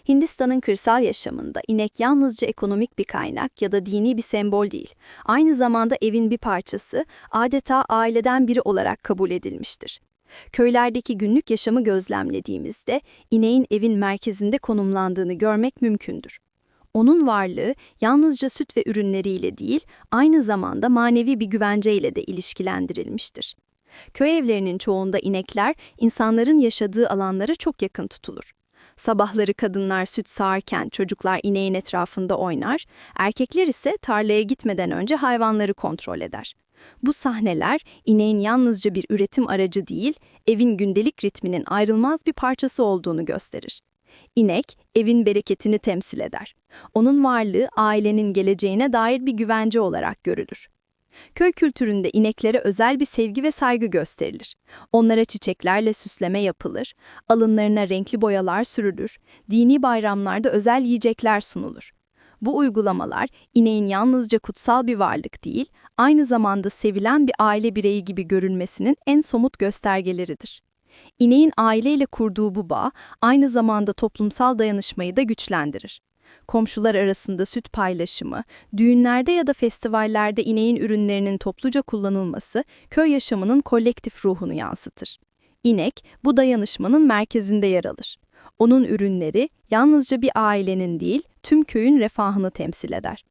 Hindistan'ın kırsal yaşamında inek yalnızca ekonomik bir kaynak ya da dini bir sembol değil, aynı zamanda evin bir parçası, adeta aileden biri olarak kabul edilmiştir. Köylerdeki günlük yaşamı gözlemlediğimizde ineğin evin merkezinde konumlandığını görmek mümkündür. Onun varlığı yalnızca süt ve ürünleriyle değil, aynı zamanda manevi bir güvenceyle de ilişkilendirilmiştir. Köy evlerinin çoğunda inekler, insanların yaşadığı alanlara çok yakın tutulur. Sabahları kadınlar süt sağarken çocuklar ineğin etrafında oynar, erkekler ise tarlaya gitmeden önce hayvanları kontrol eder. Bu sahneler, ineğin yalnızca bir üretim aracı değil, evin gündelik ritminin ayrılmaz bir parçası olduğunu gösterir. İnek, evin bereketini temsil eder. Onun varlığı ailenin geleceğine dair bir güvence olarak görülür. Köy kültüründe ineklere özel bir sevgi ve saygı gösterilir. Onlara çiçeklerle süsleme yapılır, alınlarına renkli boyalar sürülür, dini bayramlarda özel yiyecekler sunulur. Bu uygulamalar, ineğin yalnızca kutsal bir varlık değil, aynı zamanda sevilen bir aile bireyi gibi görülmesinin en somut göstergeleridir. İneğin aileyle kurduğu bu bağ, aynı zamanda toplumsal dayanışmayı da güçlendirir. Komşular arasında süt paylaşımı, düğünlerde ya da festivallerde ineğin ürünlerinin topluca kullanılması, köy yaşamının kolektif ruhunu yansıtır. İnek, bu dayanışmanın merkezinde yer alır. Onun ürünleri, yalnızca bir ailenin değil, tüm köyün refahını temsil eder.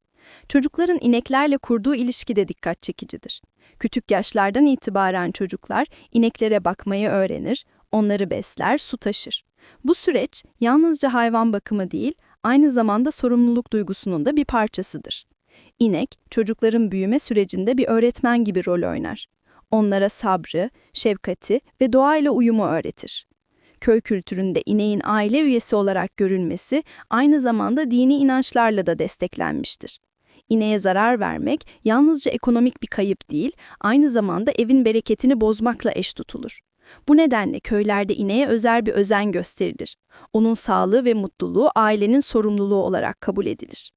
Çocukların ineklerle kurduğu ilişki de dikkat çekicidir. Küçük yaşlardan itibaren çocuklar, ineklere bakmayı öğrenir, onları besler, su taşır. Bu süreç, yalnızca hayvan bakımı değil, aynı zamanda sorumluluk duygusunun da bir parçasıdır. İnek, çocukların büyüme sürecinde bir öğretmen gibi rol oynar. Onlara sabrı, şefkati ve doğayla uyumu öğretir. Köy kültüründe ineğin aile üyesi olarak görülmesi aynı zamanda dini inançlarla da desteklenmiştir. İneğe zarar vermek yalnızca ekonomik bir kayıp değil, aynı zamanda evin bereketini bozmakla eş tutulur. Bu nedenle köylerde ineğe özel bir özen gösterilir. Onun sağlığı ve mutluluğu ailenin sorumluluğu olarak kabul edilir.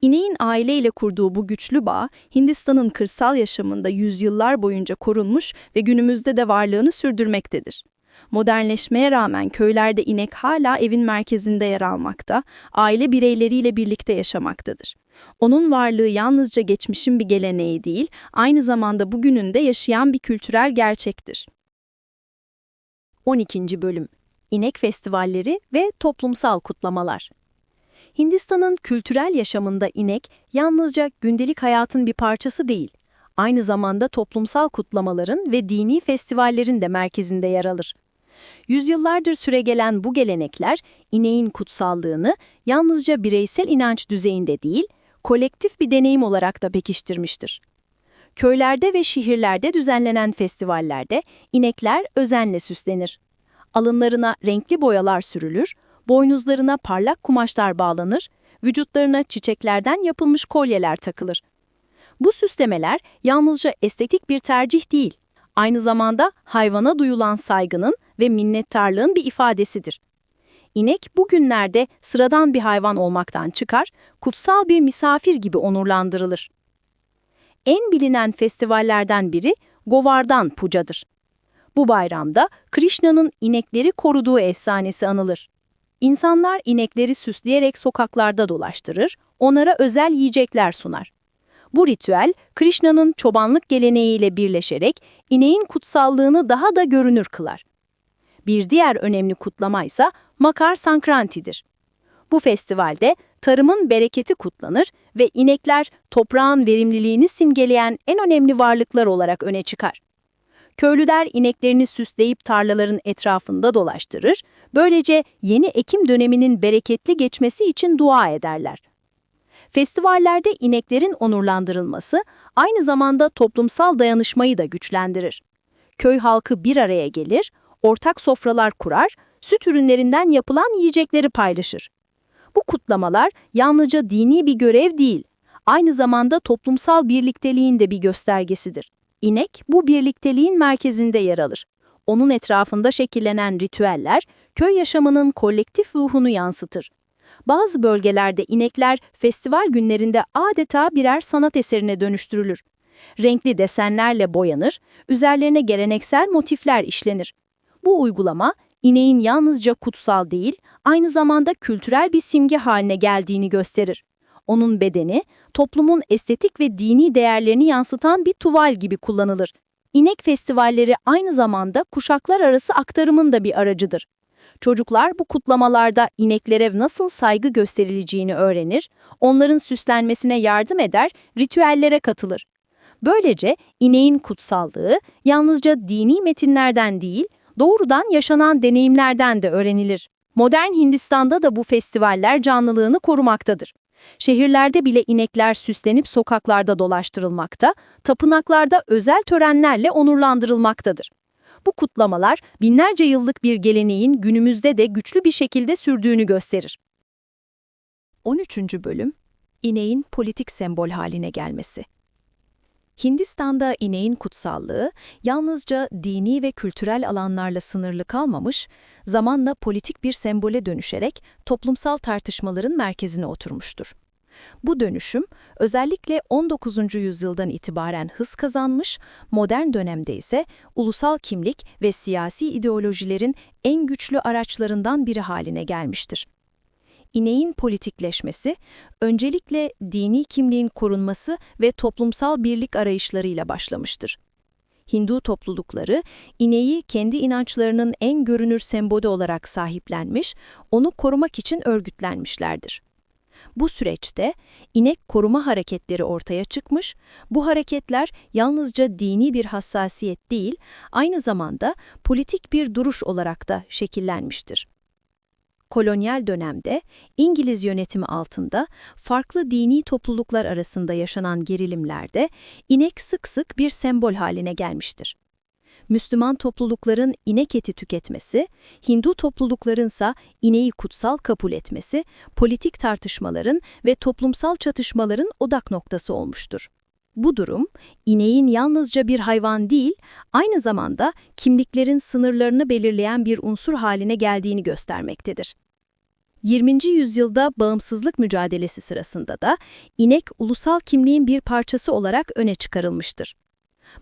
İneğin aileyle kurduğu bu güçlü bağ, Hindistan'ın kırsal yaşamında yüzyıllar boyunca korunmuş ve günümüzde de varlığını sürdürmektedir. Modernleşmeye rağmen köylerde inek hala evin merkezinde yer almakta, aile bireyleriyle birlikte yaşamaktadır. Onun varlığı yalnızca geçmişin bir geleneği değil, aynı zamanda bugünün de yaşayan bir kültürel gerçektir. 12. Bölüm İnek festivalleri ve toplumsal kutlamalar. Hindistan'ın kültürel yaşamında inek yalnızca gündelik hayatın bir parçası değil, aynı zamanda toplumsal kutlamaların ve dini festivallerin de merkezinde yer alır. Yüzyıllardır süregelen bu gelenekler, ineğin kutsallığını yalnızca bireysel inanç düzeyinde değil, kolektif bir deneyim olarak da pekiştirmiştir. Köylerde ve şehirlerde düzenlenen festivallerde inekler özenle süslenir. Alınlarına renkli boyalar sürülür, boynuzlarına parlak kumaşlar bağlanır, vücutlarına çiçeklerden yapılmış kolyeler takılır. Bu süslemeler yalnızca estetik bir tercih değil, aynı zamanda hayvana duyulan saygının ve minnettarlığın bir ifadesidir. İnek bugünlerde sıradan bir hayvan olmaktan çıkar, kutsal bir misafir gibi onurlandırılır. En bilinen festivallerden biri Govardhan Puca'dır. Bu bayramda Krishna'nın inekleri koruduğu efsanesi anılır. İnsanlar inekleri süsleyerek sokaklarda dolaştırır, onlara özel yiyecekler sunar. Bu ritüel, Krishna'nın çobanlık geleneğiyle birleşerek ineğin kutsallığını daha da görünür kılar. Bir diğer önemli kutlama ise Makar Sankranti'dir. Bu festivalde tarımın bereketi kutlanır ve inekler toprağın verimliliğini simgeleyen en önemli varlıklar olarak öne çıkar. Köylüler ineklerini süsleyip tarlaların etrafında dolaştırır, böylece yeni ekim döneminin bereketli geçmesi için dua ederler. Festivallerde ineklerin onurlandırılması aynı zamanda toplumsal dayanışmayı da güçlendirir. Köy halkı bir araya gelir, ortak sofralar kurar, süt ürünlerinden yapılan yiyecekleri paylaşır. Bu kutlamalar yalnızca dini bir görev değil, aynı zamanda toplumsal birlikteliğin de bir göstergesidir. İnek bu birlikteliğin merkezinde yer alır. Onun etrafında şekillenen ritüeller, köy yaşamının kolektif ruhunu yansıtır. Bazı bölgelerde inekler festival günlerinde adeta birer sanat eserine dönüştürülür. Renkli desenlerle boyanır, üzerlerine geleneksel motifler işlenir. Bu uygulama, ineğin yalnızca kutsal değil, aynı zamanda kültürel bir simge haline geldiğini gösterir. Onun bedeni, toplumun estetik ve dini değerlerini yansıtan bir tuval gibi kullanılır. İnek festivalleri aynı zamanda kuşaklar arası aktarımın da bir aracıdır. Çocuklar bu kutlamalarda ineklere nasıl saygı gösterileceğini öğrenir, onların süslenmesine yardım eder, ritüellere katılır. Böylece ineğin kutsallığı yalnızca dini metinlerden değil, doğrudan yaşanan deneyimlerden de öğrenilir. Modern Hindistan'da da bu festivaller canlılığını korumaktadır. Şehirlerde bile inekler süslenip sokaklarda dolaştırılmakta, tapınaklarda özel törenlerle onurlandırılmaktadır. Bu kutlamalar binlerce yıllık bir geleneğin günümüzde de güçlü bir şekilde sürdüğünü gösterir. 13. Bölüm İneğin politik sembol haline gelmesi. Hindistan'da ineğin kutsallığı yalnızca dini ve kültürel alanlarla sınırlı kalmamış, zamanla politik bir sembole dönüşerek toplumsal tartışmaların merkezine oturmuştur. Bu dönüşüm özellikle 19. yüzyıldan itibaren hız kazanmış, modern dönemde ise ulusal kimlik ve siyasi ideolojilerin en güçlü araçlarından biri haline gelmiştir. İneğin politikleşmesi, öncelikle dini kimliğin korunması ve toplumsal birlik arayışlarıyla başlamıştır. Hindu toplulukları, ineği kendi inançlarının en görünür sembolü olarak sahiplenmiş, onu korumak için örgütlenmişlerdir. Bu süreçte inek koruma hareketleri ortaya çıkmış, bu hareketler yalnızca dini bir hassasiyet değil, aynı zamanda politik bir duruş olarak da şekillenmiştir. Kolonyal dönemde İngiliz yönetimi altında farklı dini topluluklar arasında yaşanan gerilimlerde inek sık sık bir sembol haline gelmiştir. Müslüman toplulukların inek eti tüketmesi, Hindu topluluklarınsa ineği kutsal kabul etmesi, politik tartışmaların ve toplumsal çatışmaların odak noktası olmuştur. Bu durum, ineğin yalnızca bir hayvan değil, aynı zamanda kimliklerin sınırlarını belirleyen bir unsur haline geldiğini göstermektedir. 20. yüzyılda bağımsızlık mücadelesi sırasında da inek ulusal kimliğin bir parçası olarak öne çıkarılmıştır.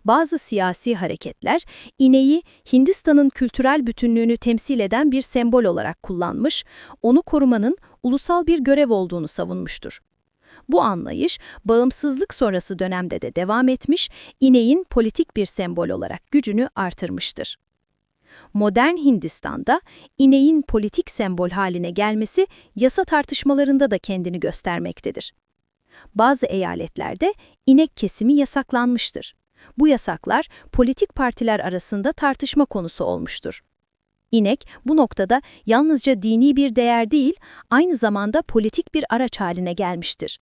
Bazı siyasi hareketler ineği Hindistan'ın kültürel bütünlüğünü temsil eden bir sembol olarak kullanmış, onu korumanın ulusal bir görev olduğunu savunmuştur. Bu anlayış bağımsızlık sonrası dönemde de devam etmiş, ineğin politik bir sembol olarak gücünü artırmıştır. Modern Hindistan'da ineğin politik sembol haline gelmesi yasa tartışmalarında da kendini göstermektedir. Bazı eyaletlerde inek kesimi yasaklanmıştır. Bu yasaklar politik partiler arasında tartışma konusu olmuştur. İnek bu noktada yalnızca dini bir değer değil, aynı zamanda politik bir araç haline gelmiştir.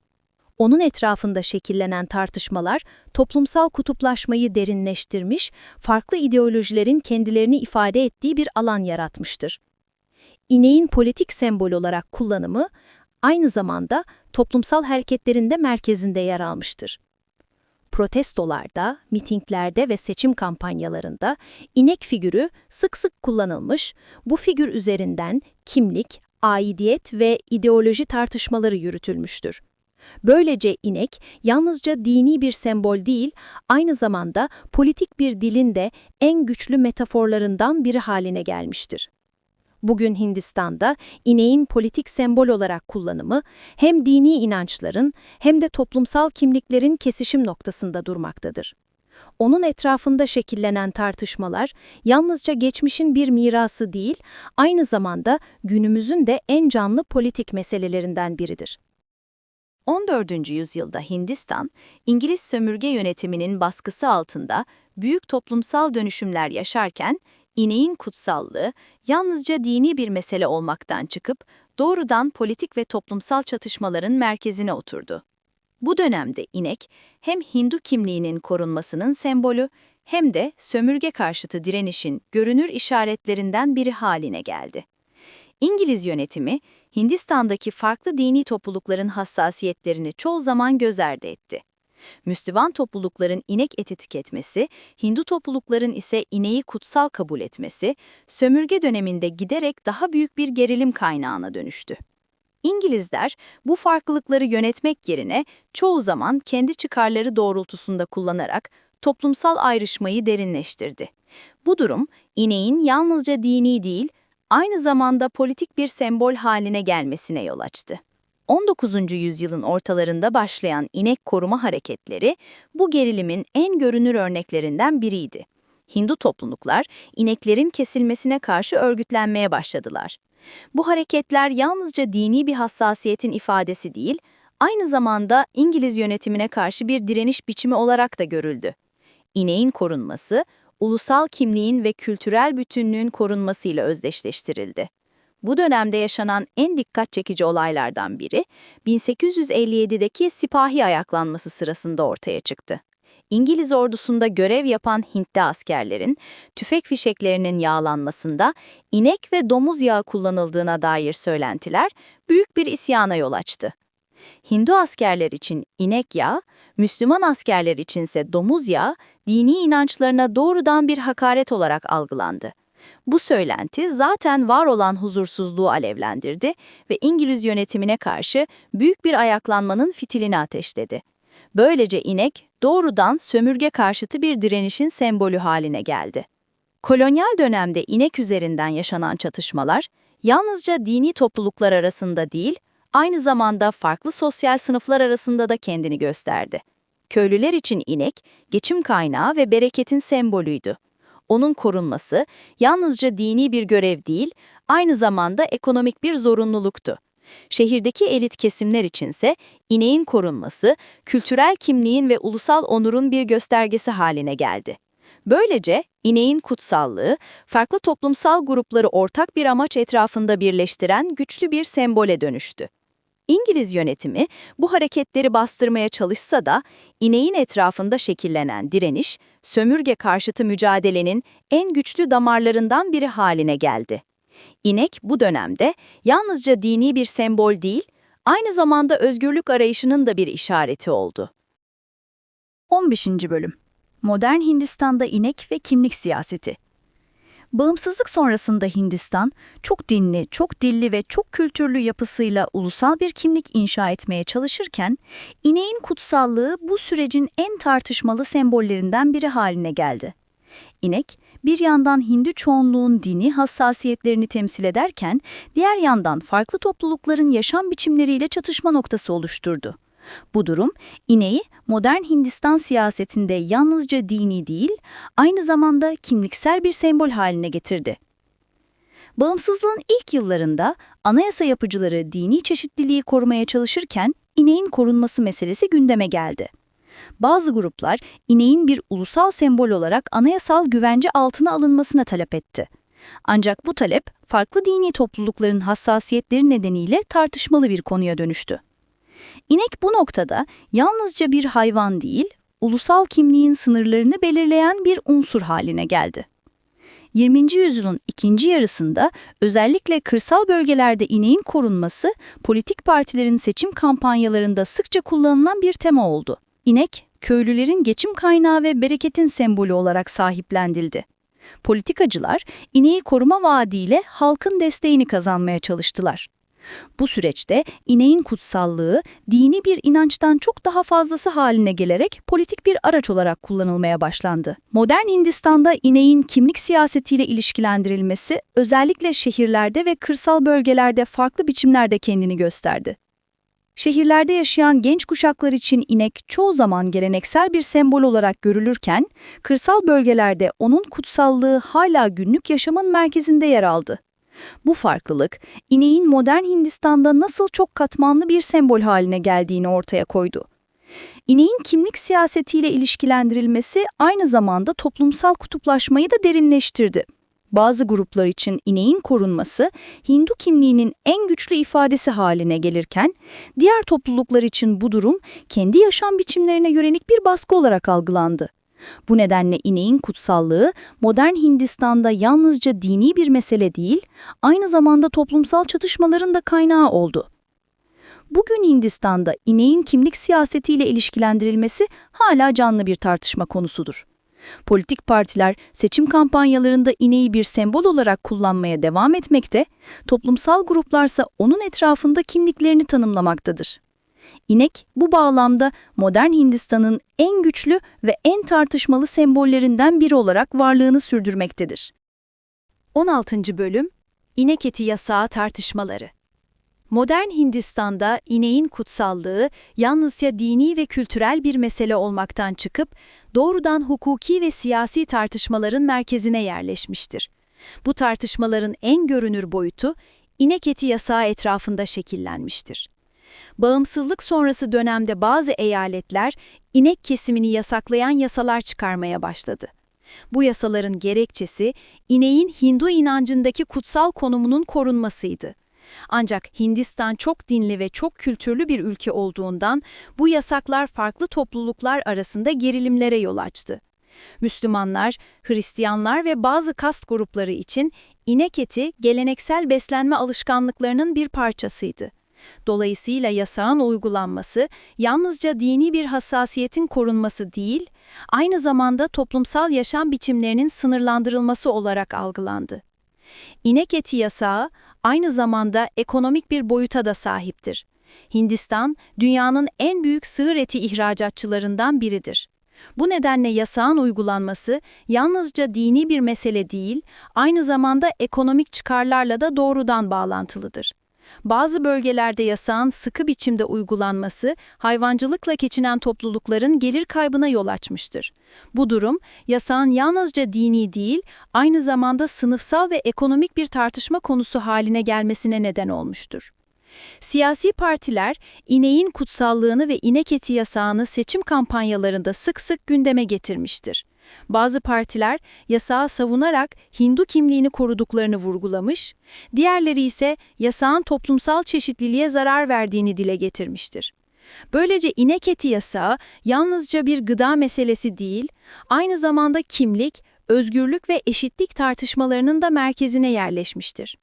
Onun etrafında şekillenen tartışmalar toplumsal kutuplaşmayı derinleştirmiş, farklı ideolojilerin kendilerini ifade ettiği bir alan yaratmıştır. İneğin politik sembol olarak kullanımı aynı zamanda toplumsal hareketlerin de merkezinde yer almıştır. Protestolarda, mitinglerde ve seçim kampanyalarında inek figürü sık sık kullanılmış, bu figür üzerinden kimlik, aidiyet ve ideoloji tartışmaları yürütülmüştür. Böylece inek yalnızca dini bir sembol değil, aynı zamanda politik bir dilin de en güçlü metaforlarından biri haline gelmiştir. Bugün Hindistan'da ineğin politik sembol olarak kullanımı hem dini inançların hem de toplumsal kimliklerin kesişim noktasında durmaktadır. Onun etrafında şekillenen tartışmalar yalnızca geçmişin bir mirası değil, aynı zamanda günümüzün de en canlı politik meselelerinden biridir. 14. yüzyılda Hindistan, İngiliz sömürge yönetiminin baskısı altında büyük toplumsal dönüşümler yaşarken, ineğin kutsallığı yalnızca dini bir mesele olmaktan çıkıp doğrudan politik ve toplumsal çatışmaların merkezine oturdu. Bu dönemde inek hem Hindu kimliğinin korunmasının sembolü hem de sömürge karşıtı direnişin görünür işaretlerinden biri haline geldi. İngiliz yönetimi, Hindistan'daki farklı dini toplulukların hassasiyetlerini çoğu zaman göz ardı etti. Müslüman toplulukların inek eti tüketmesi, Hindu toplulukların ise ineği kutsal kabul etmesi, sömürge döneminde giderek daha büyük bir gerilim kaynağına dönüştü. İngilizler bu farklılıkları yönetmek yerine çoğu zaman kendi çıkarları doğrultusunda kullanarak toplumsal ayrışmayı derinleştirdi. Bu durum, ineğin yalnızca dini değil, aynı zamanda politik bir sembol haline gelmesine yol açtı. 19. yüzyılın ortalarında başlayan inek koruma hareketleri bu gerilimin en görünür örneklerinden biriydi. Hindu topluluklar ineklerin kesilmesine karşı örgütlenmeye başladılar. Bu hareketler yalnızca dini bir hassasiyetin ifadesi değil, aynı zamanda İngiliz yönetimine karşı bir direniş biçimi olarak da görüldü. İneğin korunması, ulusal kimliğin ve kültürel bütünlüğün korunmasıyla özdeşleştirildi. Bu dönemde yaşanan en dikkat çekici olaylardan biri, 1857'deki sipahi ayaklanması sırasında ortaya çıktı. İngiliz ordusunda görev yapan Hintli askerlerin, tüfek fişeklerinin yağlanmasında inek ve domuz yağı kullanıldığına dair söylentiler büyük bir isyana yol açtı. Hindu askerler için inek yağı, Müslüman askerler içinse domuz yağı, dini inançlarına doğrudan bir hakaret olarak algılandı. Bu söylenti zaten var olan huzursuzluğu alevlendirdi ve İngiliz yönetimine karşı büyük bir ayaklanmanın fitilini ateşledi. Böylece inek doğrudan sömürge karşıtı bir direnişin sembolü haline geldi. Kolonyal dönemde inek üzerinden yaşanan çatışmalar yalnızca dini topluluklar arasında değil, aynı zamanda farklı sosyal sınıflar arasında da kendini gösterdi. Köylüler için inek, geçim kaynağı ve bereketin sembolüydü. Onun korunması yalnızca dini bir görev değil, aynı zamanda ekonomik bir zorunluluktu. Şehirdeki elit kesimler içinse ineğin korunması, kültürel kimliğin ve ulusal onurun bir göstergesi haline geldi. Böylece ineğin kutsallığı, farklı toplumsal grupları ortak bir amaç etrafında birleştiren güçlü bir sembole dönüştü. İngiliz yönetimi bu hareketleri bastırmaya çalışsa da ineğin etrafında şekillenen direniş, sömürge karşıtı mücadelenin en güçlü damarlarından biri haline geldi. İnek bu dönemde yalnızca dini bir sembol değil, aynı zamanda özgürlük arayışının da bir işareti oldu. 15. Bölüm Modern Hindistan'da inek ve kimlik siyaseti. Bağımsızlık sonrasında Hindistan, çok dinli, çok dilli ve çok kültürlü yapısıyla ulusal bir kimlik inşa etmeye çalışırken, ineğin kutsallığı bu sürecin en tartışmalı sembollerinden biri haline geldi. İnek, bir yandan Hindu çoğunluğun dini hassasiyetlerini temsil ederken, diğer yandan farklı toplulukların yaşam biçimleriyle çatışma noktası oluşturdu. Bu durum, ineği modern Hindistan siyasetinde yalnızca dini değil, aynı zamanda kimliksel bir sembol haline getirdi. Bağımsızlığın ilk yıllarında anayasa yapıcıları dini çeşitliliği korumaya çalışırken ineğin korunması meselesi gündeme geldi. Bazı gruplar ineğin bir ulusal sembol olarak anayasal güvence altına alınmasına talep etti. Ancak bu talep farklı dini toplulukların hassasiyetleri nedeniyle tartışmalı bir konuya dönüştü. İnek bu noktada yalnızca bir hayvan değil, ulusal kimliğin sınırlarını belirleyen bir unsur haline geldi. 20. yüzyılın ikinci yarısında özellikle kırsal bölgelerde ineğin korunması, politik partilerin seçim kampanyalarında sıkça kullanılan bir tema oldu. İnek, köylülerin geçim kaynağı ve bereketin sembolü olarak sahiplendirildi. Politikacılar, ineği koruma vaadiyle halkın desteğini kazanmaya çalıştılar. Bu süreçte ineğin kutsallığı dini bir inançtan çok daha fazlası haline gelerek politik bir araç olarak kullanılmaya başlandı. Modern Hindistan'da ineğin kimlik siyasetiyle ilişkilendirilmesi özellikle şehirlerde ve kırsal bölgelerde farklı biçimlerde kendini gösterdi. Şehirlerde yaşayan genç kuşaklar için inek çoğu zaman geleneksel bir sembol olarak görülürken, kırsal bölgelerde onun kutsallığı hala günlük yaşamın merkezinde yer aldı. Bu farklılık, ineğin modern Hindistan'da nasıl çok katmanlı bir sembol haline geldiğini ortaya koydu. İneğin kimlik siyasetiyle ilişkilendirilmesi aynı zamanda toplumsal kutuplaşmayı da derinleştirdi. Bazı gruplar için ineğin korunması, Hindu kimliğinin en güçlü ifadesi haline gelirken, diğer topluluklar için bu durum kendi yaşam biçimlerine yönelik bir baskı olarak algılandı. Bu nedenle ineğin kutsallığı, modern Hindistan'da yalnızca dini bir mesele değil, aynı zamanda toplumsal çatışmaların da kaynağı oldu. Bugün Hindistan'da ineğin kimlik siyasetiyle ilişkilendirilmesi hala canlı bir tartışma konusudur. Politik partiler seçim kampanyalarında ineği bir sembol olarak kullanmaya devam etmekte, toplumsal gruplarsa onun etrafında kimliklerini tanımlamaktadır. İnek bu bağlamda modern Hindistan'ın en güçlü ve en tartışmalı sembollerinden biri olarak varlığını sürdürmektedir. 16. Bölüm İnek eti yasağı tartışmaları. Modern Hindistan'da ineğin kutsallığı yalnızca dini ve kültürel bir mesele olmaktan çıkıp doğrudan hukuki ve siyasi tartışmaların merkezine yerleşmiştir. Bu tartışmaların en görünür boyutu inek eti yasağı etrafında şekillenmiştir. Bağımsızlık sonrası dönemde bazı eyaletler inek kesimini yasaklayan yasalar çıkarmaya başladı. Bu yasaların gerekçesi ineğin Hindu inancındaki kutsal konumunun korunmasıydı. Ancak Hindistan çok dinli ve çok kültürlü bir ülke olduğundan bu yasaklar farklı topluluklar arasında gerilimlere yol açtı. Müslümanlar, Hristiyanlar ve bazı kast grupları için inek eti geleneksel beslenme alışkanlıklarının bir parçasıydı. Dolayısıyla yasağın uygulanması yalnızca dini bir hassasiyetin korunması değil, aynı zamanda toplumsal yaşam biçimlerinin sınırlandırılması olarak algılandı. İnek eti yasağı aynı zamanda ekonomik bir boyuta da sahiptir. Hindistan, dünyanın en büyük sığır eti ihracatçılarından biridir. Bu nedenle yasağın uygulanması yalnızca dini bir mesele değil, aynı zamanda ekonomik çıkarlarla da doğrudan bağlantılıdır. Bazı bölgelerde yasağın sıkı biçimde uygulanması, hayvancılıkla geçinen toplulukların gelir kaybına yol açmıştır. Bu durum, yasağın yalnızca dini değil, aynı zamanda sınıfsal ve ekonomik bir tartışma konusu haline gelmesine neden olmuştur. Siyasi partiler, ineğin kutsallığını ve inek eti yasağını seçim kampanyalarında sık sık gündeme getirmiştir. Bazı partiler yasağı savunarak Hindu kimliğini koruduklarını vurgulamış, diğerleri ise yasağın toplumsal çeşitliliğe zarar verdiğini dile getirmiştir. Böylece inek eti yasağı yalnızca bir gıda meselesi değil, aynı zamanda kimlik, özgürlük ve eşitlik tartışmalarının da merkezine yerleşmiştir.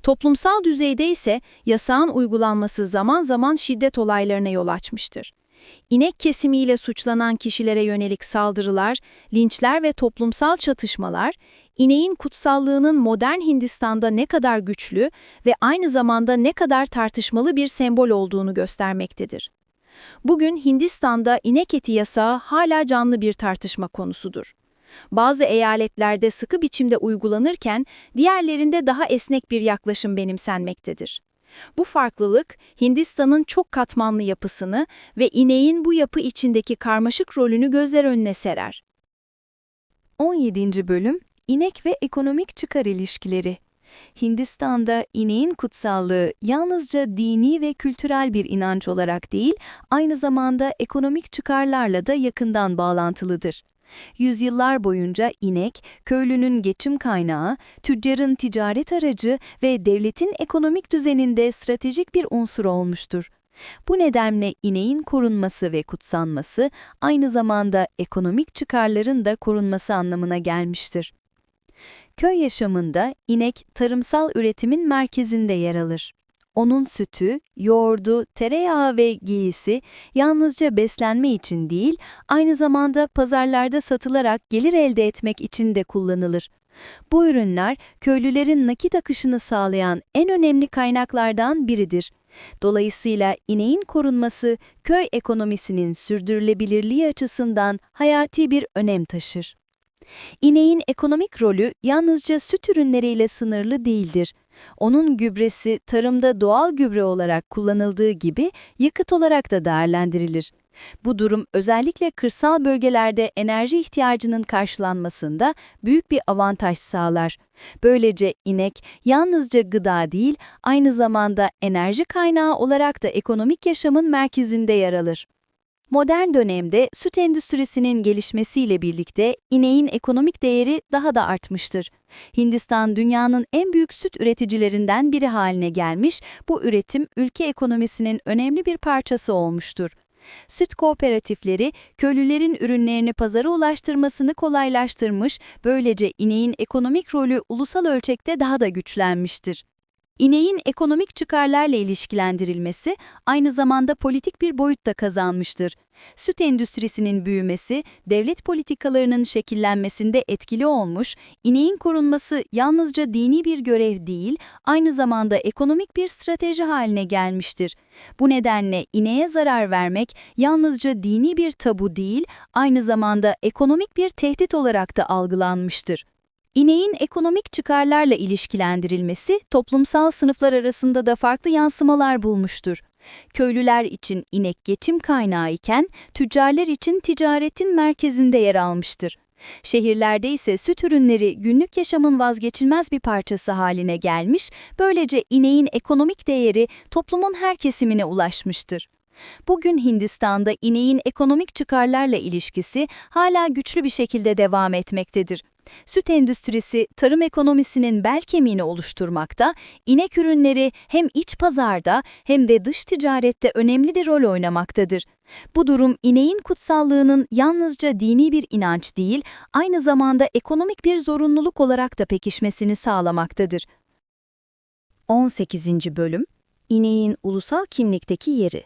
Toplumsal düzeyde ise yasağın uygulanması zaman zaman şiddet olaylarına yol açmıştır. İnek kesimiyle suçlanan kişilere yönelik saldırılar, linçler ve toplumsal çatışmalar, ineğin kutsallığının modern Hindistan'da ne kadar güçlü ve aynı zamanda ne kadar tartışmalı bir sembol olduğunu göstermektedir. Bugün Hindistan'da inek eti yasağı hala canlı bir tartışma konusudur. Bazı eyaletlerde sıkı biçimde uygulanırken diğerlerinde daha esnek bir yaklaşım benimsenmektedir. Bu farklılık, Hindistan'ın çok katmanlı yapısını ve ineğin bu yapı içindeki karmaşık rolünü gözler önüne serer. 17. Bölüm İnek ve ekonomik çıkar ilişkileri. Hindistan'da ineğin kutsallığı yalnızca dini ve kültürel bir inanç olarak değil, aynı zamanda ekonomik çıkarlarla da yakından bağlantılıdır. Yüzyıllar boyunca inek, köylünün geçim kaynağı, tüccarın ticaret aracı ve devletin ekonomik düzeninde stratejik bir unsur olmuştur. Bu nedenle ineğin korunması ve kutsanması aynı zamanda ekonomik çıkarların da korunması anlamına gelmiştir. Köy yaşamında inek tarımsal üretimin merkezinde yer alır. Onun sütü, yoğurdu, tereyağı ve giysi yalnızca beslenme için değil, aynı zamanda pazarlarda satılarak gelir elde etmek için de kullanılır. Bu ürünler köylülerin nakit akışını sağlayan en önemli kaynaklardan biridir. Dolayısıyla ineğin korunması köy ekonomisinin sürdürülebilirliği açısından hayati bir önem taşır. İneğin ekonomik rolü yalnızca süt ürünleriyle sınırlı değildir. Onun gübresi tarımda doğal gübre olarak kullanıldığı gibi yakıt olarak da değerlendirilir. Bu durum özellikle kırsal bölgelerde enerji ihtiyacının karşılanmasında büyük bir avantaj sağlar. Böylece inek yalnızca gıda değil, aynı zamanda enerji kaynağı olarak da ekonomik yaşamın merkezinde yer alır. Modern dönemde süt endüstrisinin gelişmesiyle birlikte ineğin ekonomik değeri daha da artmıştır. Hindistan dünyanın en büyük süt üreticilerinden biri haline gelmiş, bu üretim ülke ekonomisinin önemli bir parçası olmuştur. Süt kooperatifleri köylülerin ürünlerini pazara ulaştırmasını kolaylaştırmış, böylece ineğin ekonomik rolü ulusal ölçekte daha da güçlenmiştir. İneğin ekonomik çıkarlarla ilişkilendirilmesi aynı zamanda politik bir boyut da kazanmıştır. Süt endüstrisinin büyümesi, devlet politikalarının şekillenmesinde etkili olmuş, ineğin korunması yalnızca dini bir görev değil, aynı zamanda ekonomik bir strateji haline gelmiştir. Bu nedenle ineğe zarar vermek yalnızca dini bir tabu değil, aynı zamanda ekonomik bir tehdit olarak da algılanmıştır. İneğin ekonomik çıkarlarla ilişkilendirilmesi toplumsal sınıflar arasında da farklı yansımalar bulmuştur. Köylüler için inek geçim kaynağı iken tüccarlar için ticaretin merkezinde yer almıştır. Şehirlerde ise süt ürünleri günlük yaşamın vazgeçilmez bir parçası haline gelmiş, böylece ineğin ekonomik değeri toplumun her kesimine ulaşmıştır. Bugün Hindistan'da ineğin ekonomik çıkarlarla ilişkisi hala güçlü bir şekilde devam etmektedir. Süt endüstrisi tarım ekonomisinin bel kemiğini oluşturmakta, inek ürünleri hem iç pazarda hem de dış ticarette önemli bir rol oynamaktadır. Bu durum ineğin kutsallığının yalnızca dini bir inanç değil, aynı zamanda ekonomik bir zorunluluk olarak da pekişmesini sağlamaktadır. 18. Bölüm İneğin ulusal kimlikteki yeri.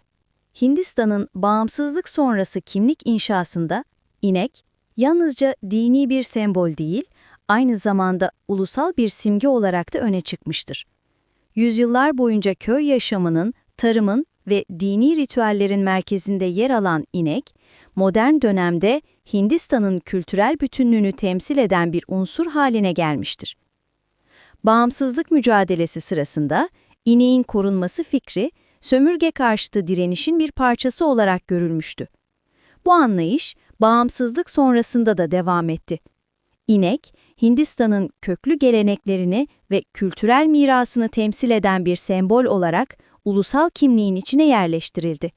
Hindistan'ın bağımsızlık sonrası kimlik inşasında inek, yalnızca dini bir sembol değil, aynı zamanda ulusal bir simge olarak da öne çıkmıştır. Yüzyıllar boyunca köy yaşamının, tarımın ve dini ritüellerin merkezinde yer alan inek, modern dönemde Hindistan'ın kültürel bütünlüğünü temsil eden bir unsur haline gelmiştir. Bağımsızlık mücadelesi sırasında ineğin korunması fikri, sömürge karşıtı direnişin bir parçası olarak görülmüştü. Bu anlayış, bağımsızlık sonrasında da devam etti. İnek, Hindistan'ın köklü geleneklerini ve kültürel mirasını temsil eden bir sembol olarak ulusal kimliğin içine yerleştirildi.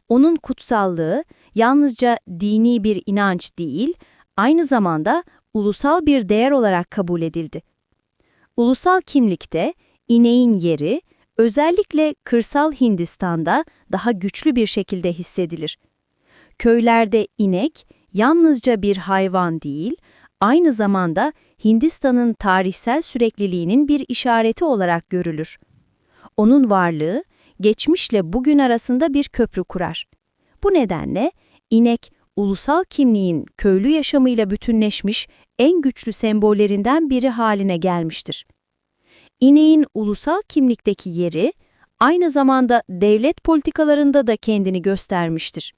Onun kutsallığı yalnızca dini bir inanç değil, aynı zamanda ulusal bir değer olarak kabul edildi. Ulusal kimlikte ineğin yeri özellikle kırsal Hindistan'da daha güçlü bir şekilde hissedilir. Köylerde inek yalnızca bir hayvan değil, aynı zamanda Hindistan'ın tarihsel sürekliliğinin bir işareti olarak görülür. Onun varlığı, geçmişle bugün arasında bir köprü kurar. Bu nedenle inek, ulusal kimliğin köylü yaşamıyla bütünleşmiş en güçlü sembollerinden biri haline gelmiştir. İneğin ulusal kimlikteki yeri, aynı zamanda devlet politikalarında da kendini göstermiştir.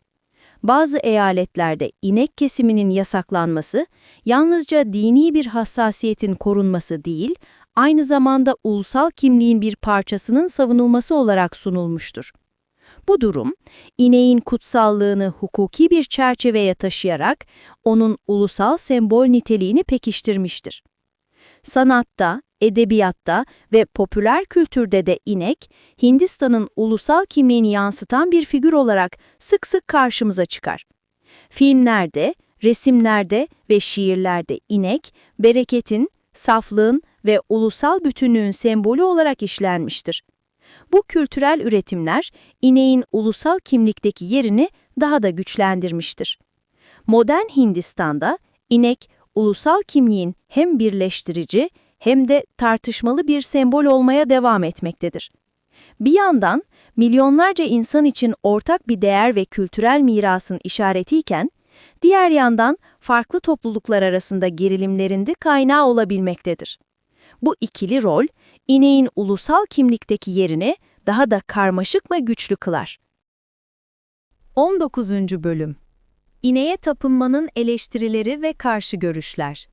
Bazı eyaletlerde inek kesiminin yasaklanması, yalnızca dini bir hassasiyetin korunması değil, aynı zamanda ulusal kimliğin bir parçasının savunulması olarak sunulmuştur. Bu durum, ineğin kutsallığını hukuki bir çerçeveye taşıyarak onun ulusal sembol niteliğini pekiştirmiştir. Sanatta, edebiyatta ve popüler kültürde de inek, Hindistan'ın ulusal kimliğini yansıtan bir figür olarak sık sık karşımıza çıkar. Filmlerde, resimlerde ve şiirlerde inek, bereketin, saflığın ve ulusal bütünlüğün sembolü olarak işlenmiştir. Bu kültürel üretimler, ineğin ulusal kimlikteki yerini daha da güçlendirmiştir. Modern Hindistan'da inek, ulusal kimliğin hem birleştirici hem de tartışmalı bir sembol olmaya devam etmektedir. Bir yandan milyonlarca insan için ortak bir değer ve kültürel mirasın işaretiyken, diğer yandan farklı topluluklar arasında gerilimlerin de kaynağı olabilmektedir. Bu ikili rol, ineğin ulusal kimlikteki yerini daha da karmaşık ve güçlü kılar. 19. Bölüm İneğe tapınmanın eleştirileri ve karşı görüşler.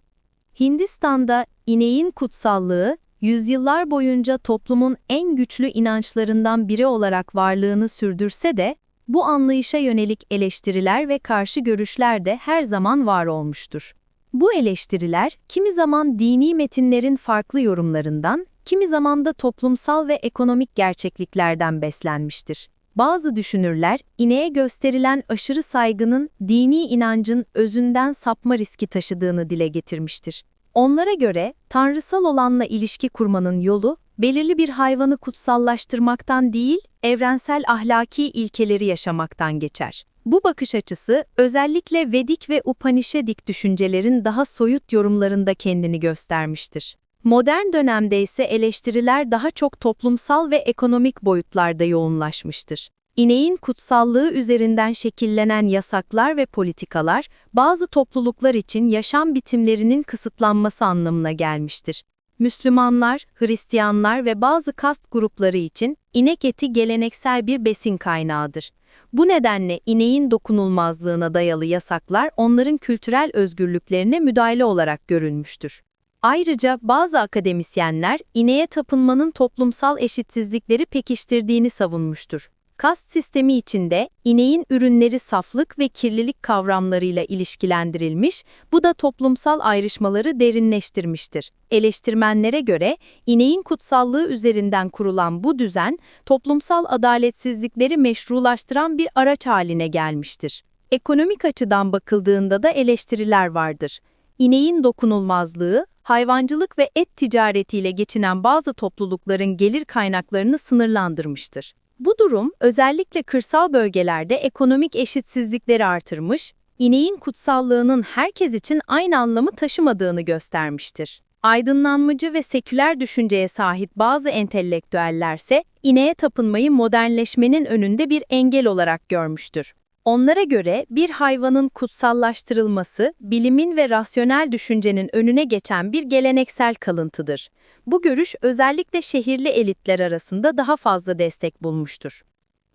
Hindistan'da ineğin kutsallığı, yüzyıllar boyunca toplumun en güçlü inançlarından biri olarak varlığını sürdürse de, bu anlayışa yönelik eleştiriler ve karşı görüşler de her zaman var olmuştur. Bu eleştiriler, kimi zaman dini metinlerin farklı yorumlarından, kimi zaman da toplumsal ve ekonomik gerçekliklerden beslenmiştir. Bazı düşünürler, ineğe gösterilen aşırı saygının dini inancın özünden sapma riski taşıdığını dile getirmiştir. Onlara göre, tanrısal olanla ilişki kurmanın yolu, belirli bir hayvanı kutsallaştırmaktan değil, evrensel ahlaki ilkeleri yaşamaktan geçer. Bu bakış açısı, özellikle Vedik ve Upanishadik düşüncelerin daha soyut yorumlarında kendini göstermiştir. Modern dönemde ise eleştiriler daha çok toplumsal ve ekonomik boyutlarda yoğunlaşmıştır. İneğin kutsallığı üzerinden şekillenen yasaklar ve politikalar, bazı topluluklar için yaşam biçimlerinin kısıtlanması anlamına gelmiştir. Müslümanlar, Hristiyanlar ve bazı kast grupları için inek eti geleneksel bir besin kaynağıdır. Bu nedenle ineğin dokunulmazlığına dayalı yasaklar onların kültürel özgürlüklerine müdahale olarak görülmüştür. Ayrıca bazı akademisyenler ineğe tapınmanın toplumsal eşitsizlikleri pekiştirdiğini savunmuştur. Kast sistemi içinde ineğin ürünleri saflık ve kirlilik kavramlarıyla ilişkilendirilmiş, bu da toplumsal ayrışmaları derinleştirmiştir. Eleştirmenlere göre ineğin kutsallığı üzerinden kurulan bu düzen, toplumsal adaletsizlikleri meşrulaştıran bir araç haline gelmiştir. Ekonomik açıdan bakıldığında da eleştiriler vardır. İneğin dokunulmazlığı, hayvancılık ve et ticaretiyle geçinen bazı toplulukların gelir kaynaklarını sınırlandırmıştır. Bu durum, özellikle kırsal bölgelerde ekonomik eşitsizlikleri artırmış, ineğin kutsallığının herkes için aynı anlamı taşımadığını göstermiştir. Aydınlanmacı ve seküler düşünceye sahip bazı entelektüellerse, ineğe tapınmayı modernleşmenin önünde bir engel olarak görmüştür. Onlara göre bir hayvanın kutsallaştırılması, bilimin ve rasyonel düşüncenin önüne geçen bir geleneksel kalıntıdır. Bu görüş özellikle şehirli elitler arasında daha fazla destek bulmuştur.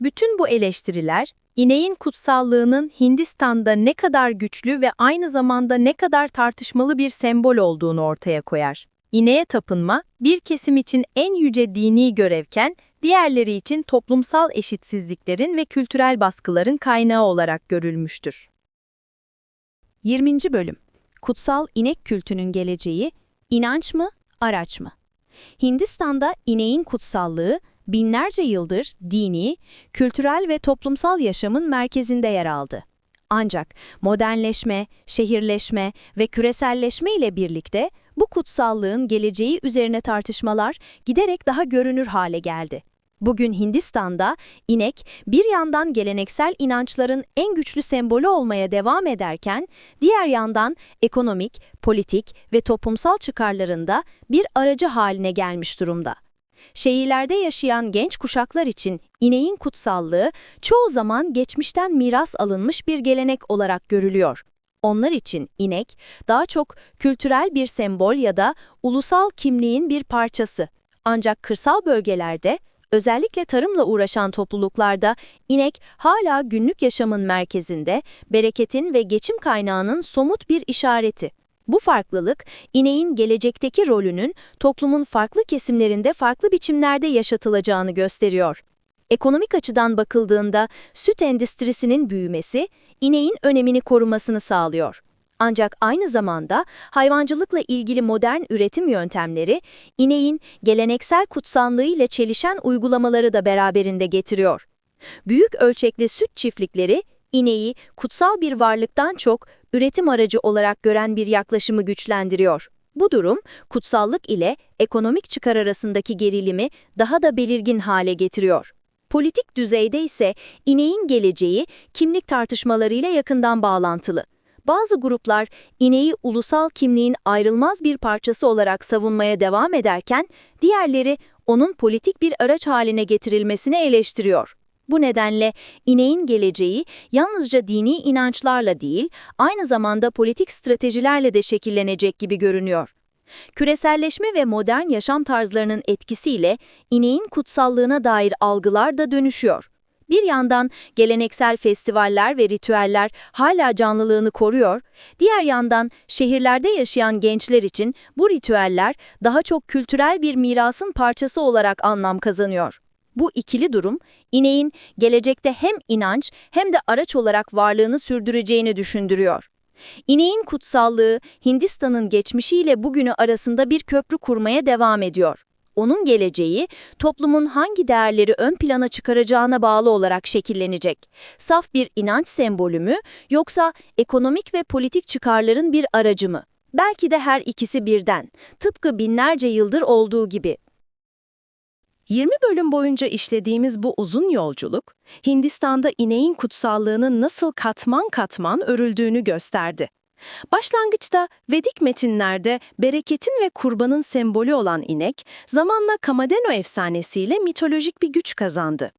Bütün bu eleştiriler, ineğin kutsallığının Hindistan'da ne kadar güçlü ve aynı zamanda ne kadar tartışmalı bir sembol olduğunu ortaya koyar. İneğe tapınma, bir kesim için en yüce dini görevken, diğerleri için toplumsal eşitsizliklerin ve kültürel baskıların kaynağı olarak görülmüştür. 20. Bölüm Kutsal inek kültünün geleceği, inanç mı, araç mı? Hindistan'da ineğin kutsallığı, binlerce yıldır dini, kültürel ve toplumsal yaşamın merkezinde yer aldı. Ancak modernleşme, şehirleşme ve küreselleşme ile birlikte bu kutsallığın geleceği üzerine tartışmalar giderek daha görünür hale geldi. Bugün Hindistan'da inek bir yandan geleneksel inançların en güçlü sembolü olmaya devam ederken, diğer yandan ekonomik, politik ve toplumsal çıkarlarında bir aracı haline gelmiş durumda. Şehirlerde yaşayan genç kuşaklar için ineğin kutsallığı çoğu zaman geçmişten miras alınmış bir gelenek olarak görülüyor. Onlar için inek daha çok kültürel bir sembol ya da ulusal kimliğin bir parçası. Ancak kırsal bölgelerde, özellikle tarımla uğraşan topluluklarda inek hala günlük yaşamın merkezinde, bereketin ve geçim kaynağının somut bir işareti. Bu farklılık, ineğin gelecekteki rolünün toplumun farklı kesimlerinde farklı biçimlerde yaşatılacağını gösteriyor. Ekonomik açıdan bakıldığında süt endüstrisinin büyümesi, ineğin önemini korumasını sağlıyor. Ancak aynı zamanda hayvancılıkla ilgili modern üretim yöntemleri, ineğin geleneksel kutsallığı ile çelişen uygulamaları da beraberinde getiriyor. Büyük ölçekli süt çiftlikleri, ineği kutsal bir varlıktan çok üretim aracı olarak gören bir yaklaşımı güçlendiriyor. Bu durum, kutsallık ile ekonomik çıkar arasındaki gerilimi daha da belirgin hale getiriyor. Politik düzeyde ise ineğin geleceği kimlik tartışmalarıyla yakından bağlantılı. Bazı gruplar ineği ulusal kimliğin ayrılmaz bir parçası olarak savunmaya devam ederken, diğerleri onun politik bir araç haline getirilmesini eleştiriyor. Bu nedenle ineğin geleceği yalnızca dini inançlarla değil, aynı zamanda politik stratejilerle de şekillenecek gibi görünüyor. Küreselleşme ve modern yaşam tarzlarının etkisiyle ineğin kutsallığına dair algılar da dönüşüyor. Bir yandan geleneksel festivaller ve ritüeller hala canlılığını koruyor, diğer yandan şehirlerde yaşayan gençler için bu ritüeller daha çok kültürel bir mirasın parçası olarak anlam kazanıyor. Bu ikili durum, ineğin gelecekte hem inanç hem de araç olarak varlığını sürdüreceğini düşündürüyor. İneğin kutsallığı, Hindistan'ın geçmişiyle bugünü arasında bir köprü kurmaya devam ediyor. Onun geleceği, toplumun hangi değerleri ön plana çıkaracağına bağlı olarak şekillenecek. Saf bir inanç sembolü mü, yoksa ekonomik ve politik çıkarların bir aracı mı? Belki de her ikisi birden, tıpkı binlerce yıldır olduğu gibi. 20 bölüm boyunca işlediğimiz bu uzun yolculuk, Hindistan'da ineğin kutsallığının nasıl katman katman örüldüğünü gösterdi. Başlangıçta Vedik metinlerde bereketin ve kurbanın sembolü olan inek, zamanla Kamadeno efsanesiyle mitolojik bir güç kazandı.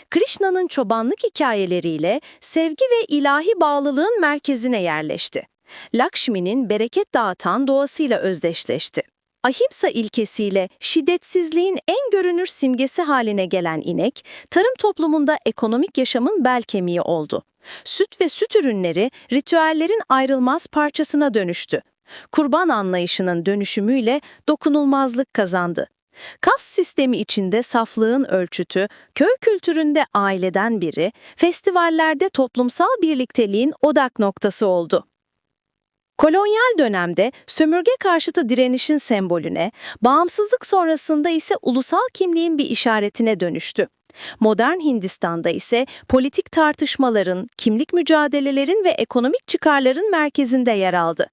Krishna'nın çobanlık hikayeleriyle sevgi ve ilahi bağlılığın merkezine yerleşti. Lakshmi'nin bereket dağıtan doğasıyla özdeşleşti. Ahimsa ilkesiyle şiddetsizliğin en görünür simgesi haline gelen inek, tarım toplumunda ekonomik yaşamın bel kemiği oldu. Süt ve süt ürünleri ritüellerin ayrılmaz parçasına dönüştü. Kurban anlayışının dönüşümüyle dokunulmazlık kazandı. Kas sistemi içinde saflığın ölçütü, köy kültüründe aileden biri, festivallerde toplumsal birlikteliğin odak noktası oldu. Kolonyal dönemde sömürge karşıtı direnişin sembolüne, bağımsızlık sonrasında ise ulusal kimliğin bir işaretine dönüştü. Modern Hindistan'da ise politik tartışmaların, kimlik mücadelelerin ve ekonomik çıkarların merkezinde yer aldı.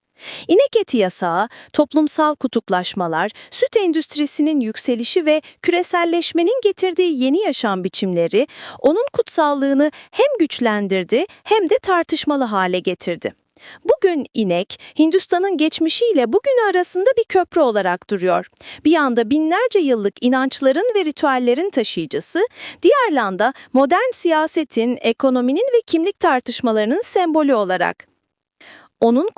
İnek eti yasağı, toplumsal kutuplaşmalar, süt endüstrisinin yükselişi ve küreselleşmenin getirdiği yeni yaşam biçimleri, onun kutsallığını hem güçlendirdi hem de tartışmalı hale getirdi. Bugün inek, Hindistan'ın geçmişiyle bugünü arasında bir köprü olarak duruyor. Bir yanda binlerce yıllık inançların ve ritüellerin taşıyıcısı, diğer yanda modern siyasetin, ekonominin ve kimlik tartışmalarının sembolü olarak. Onun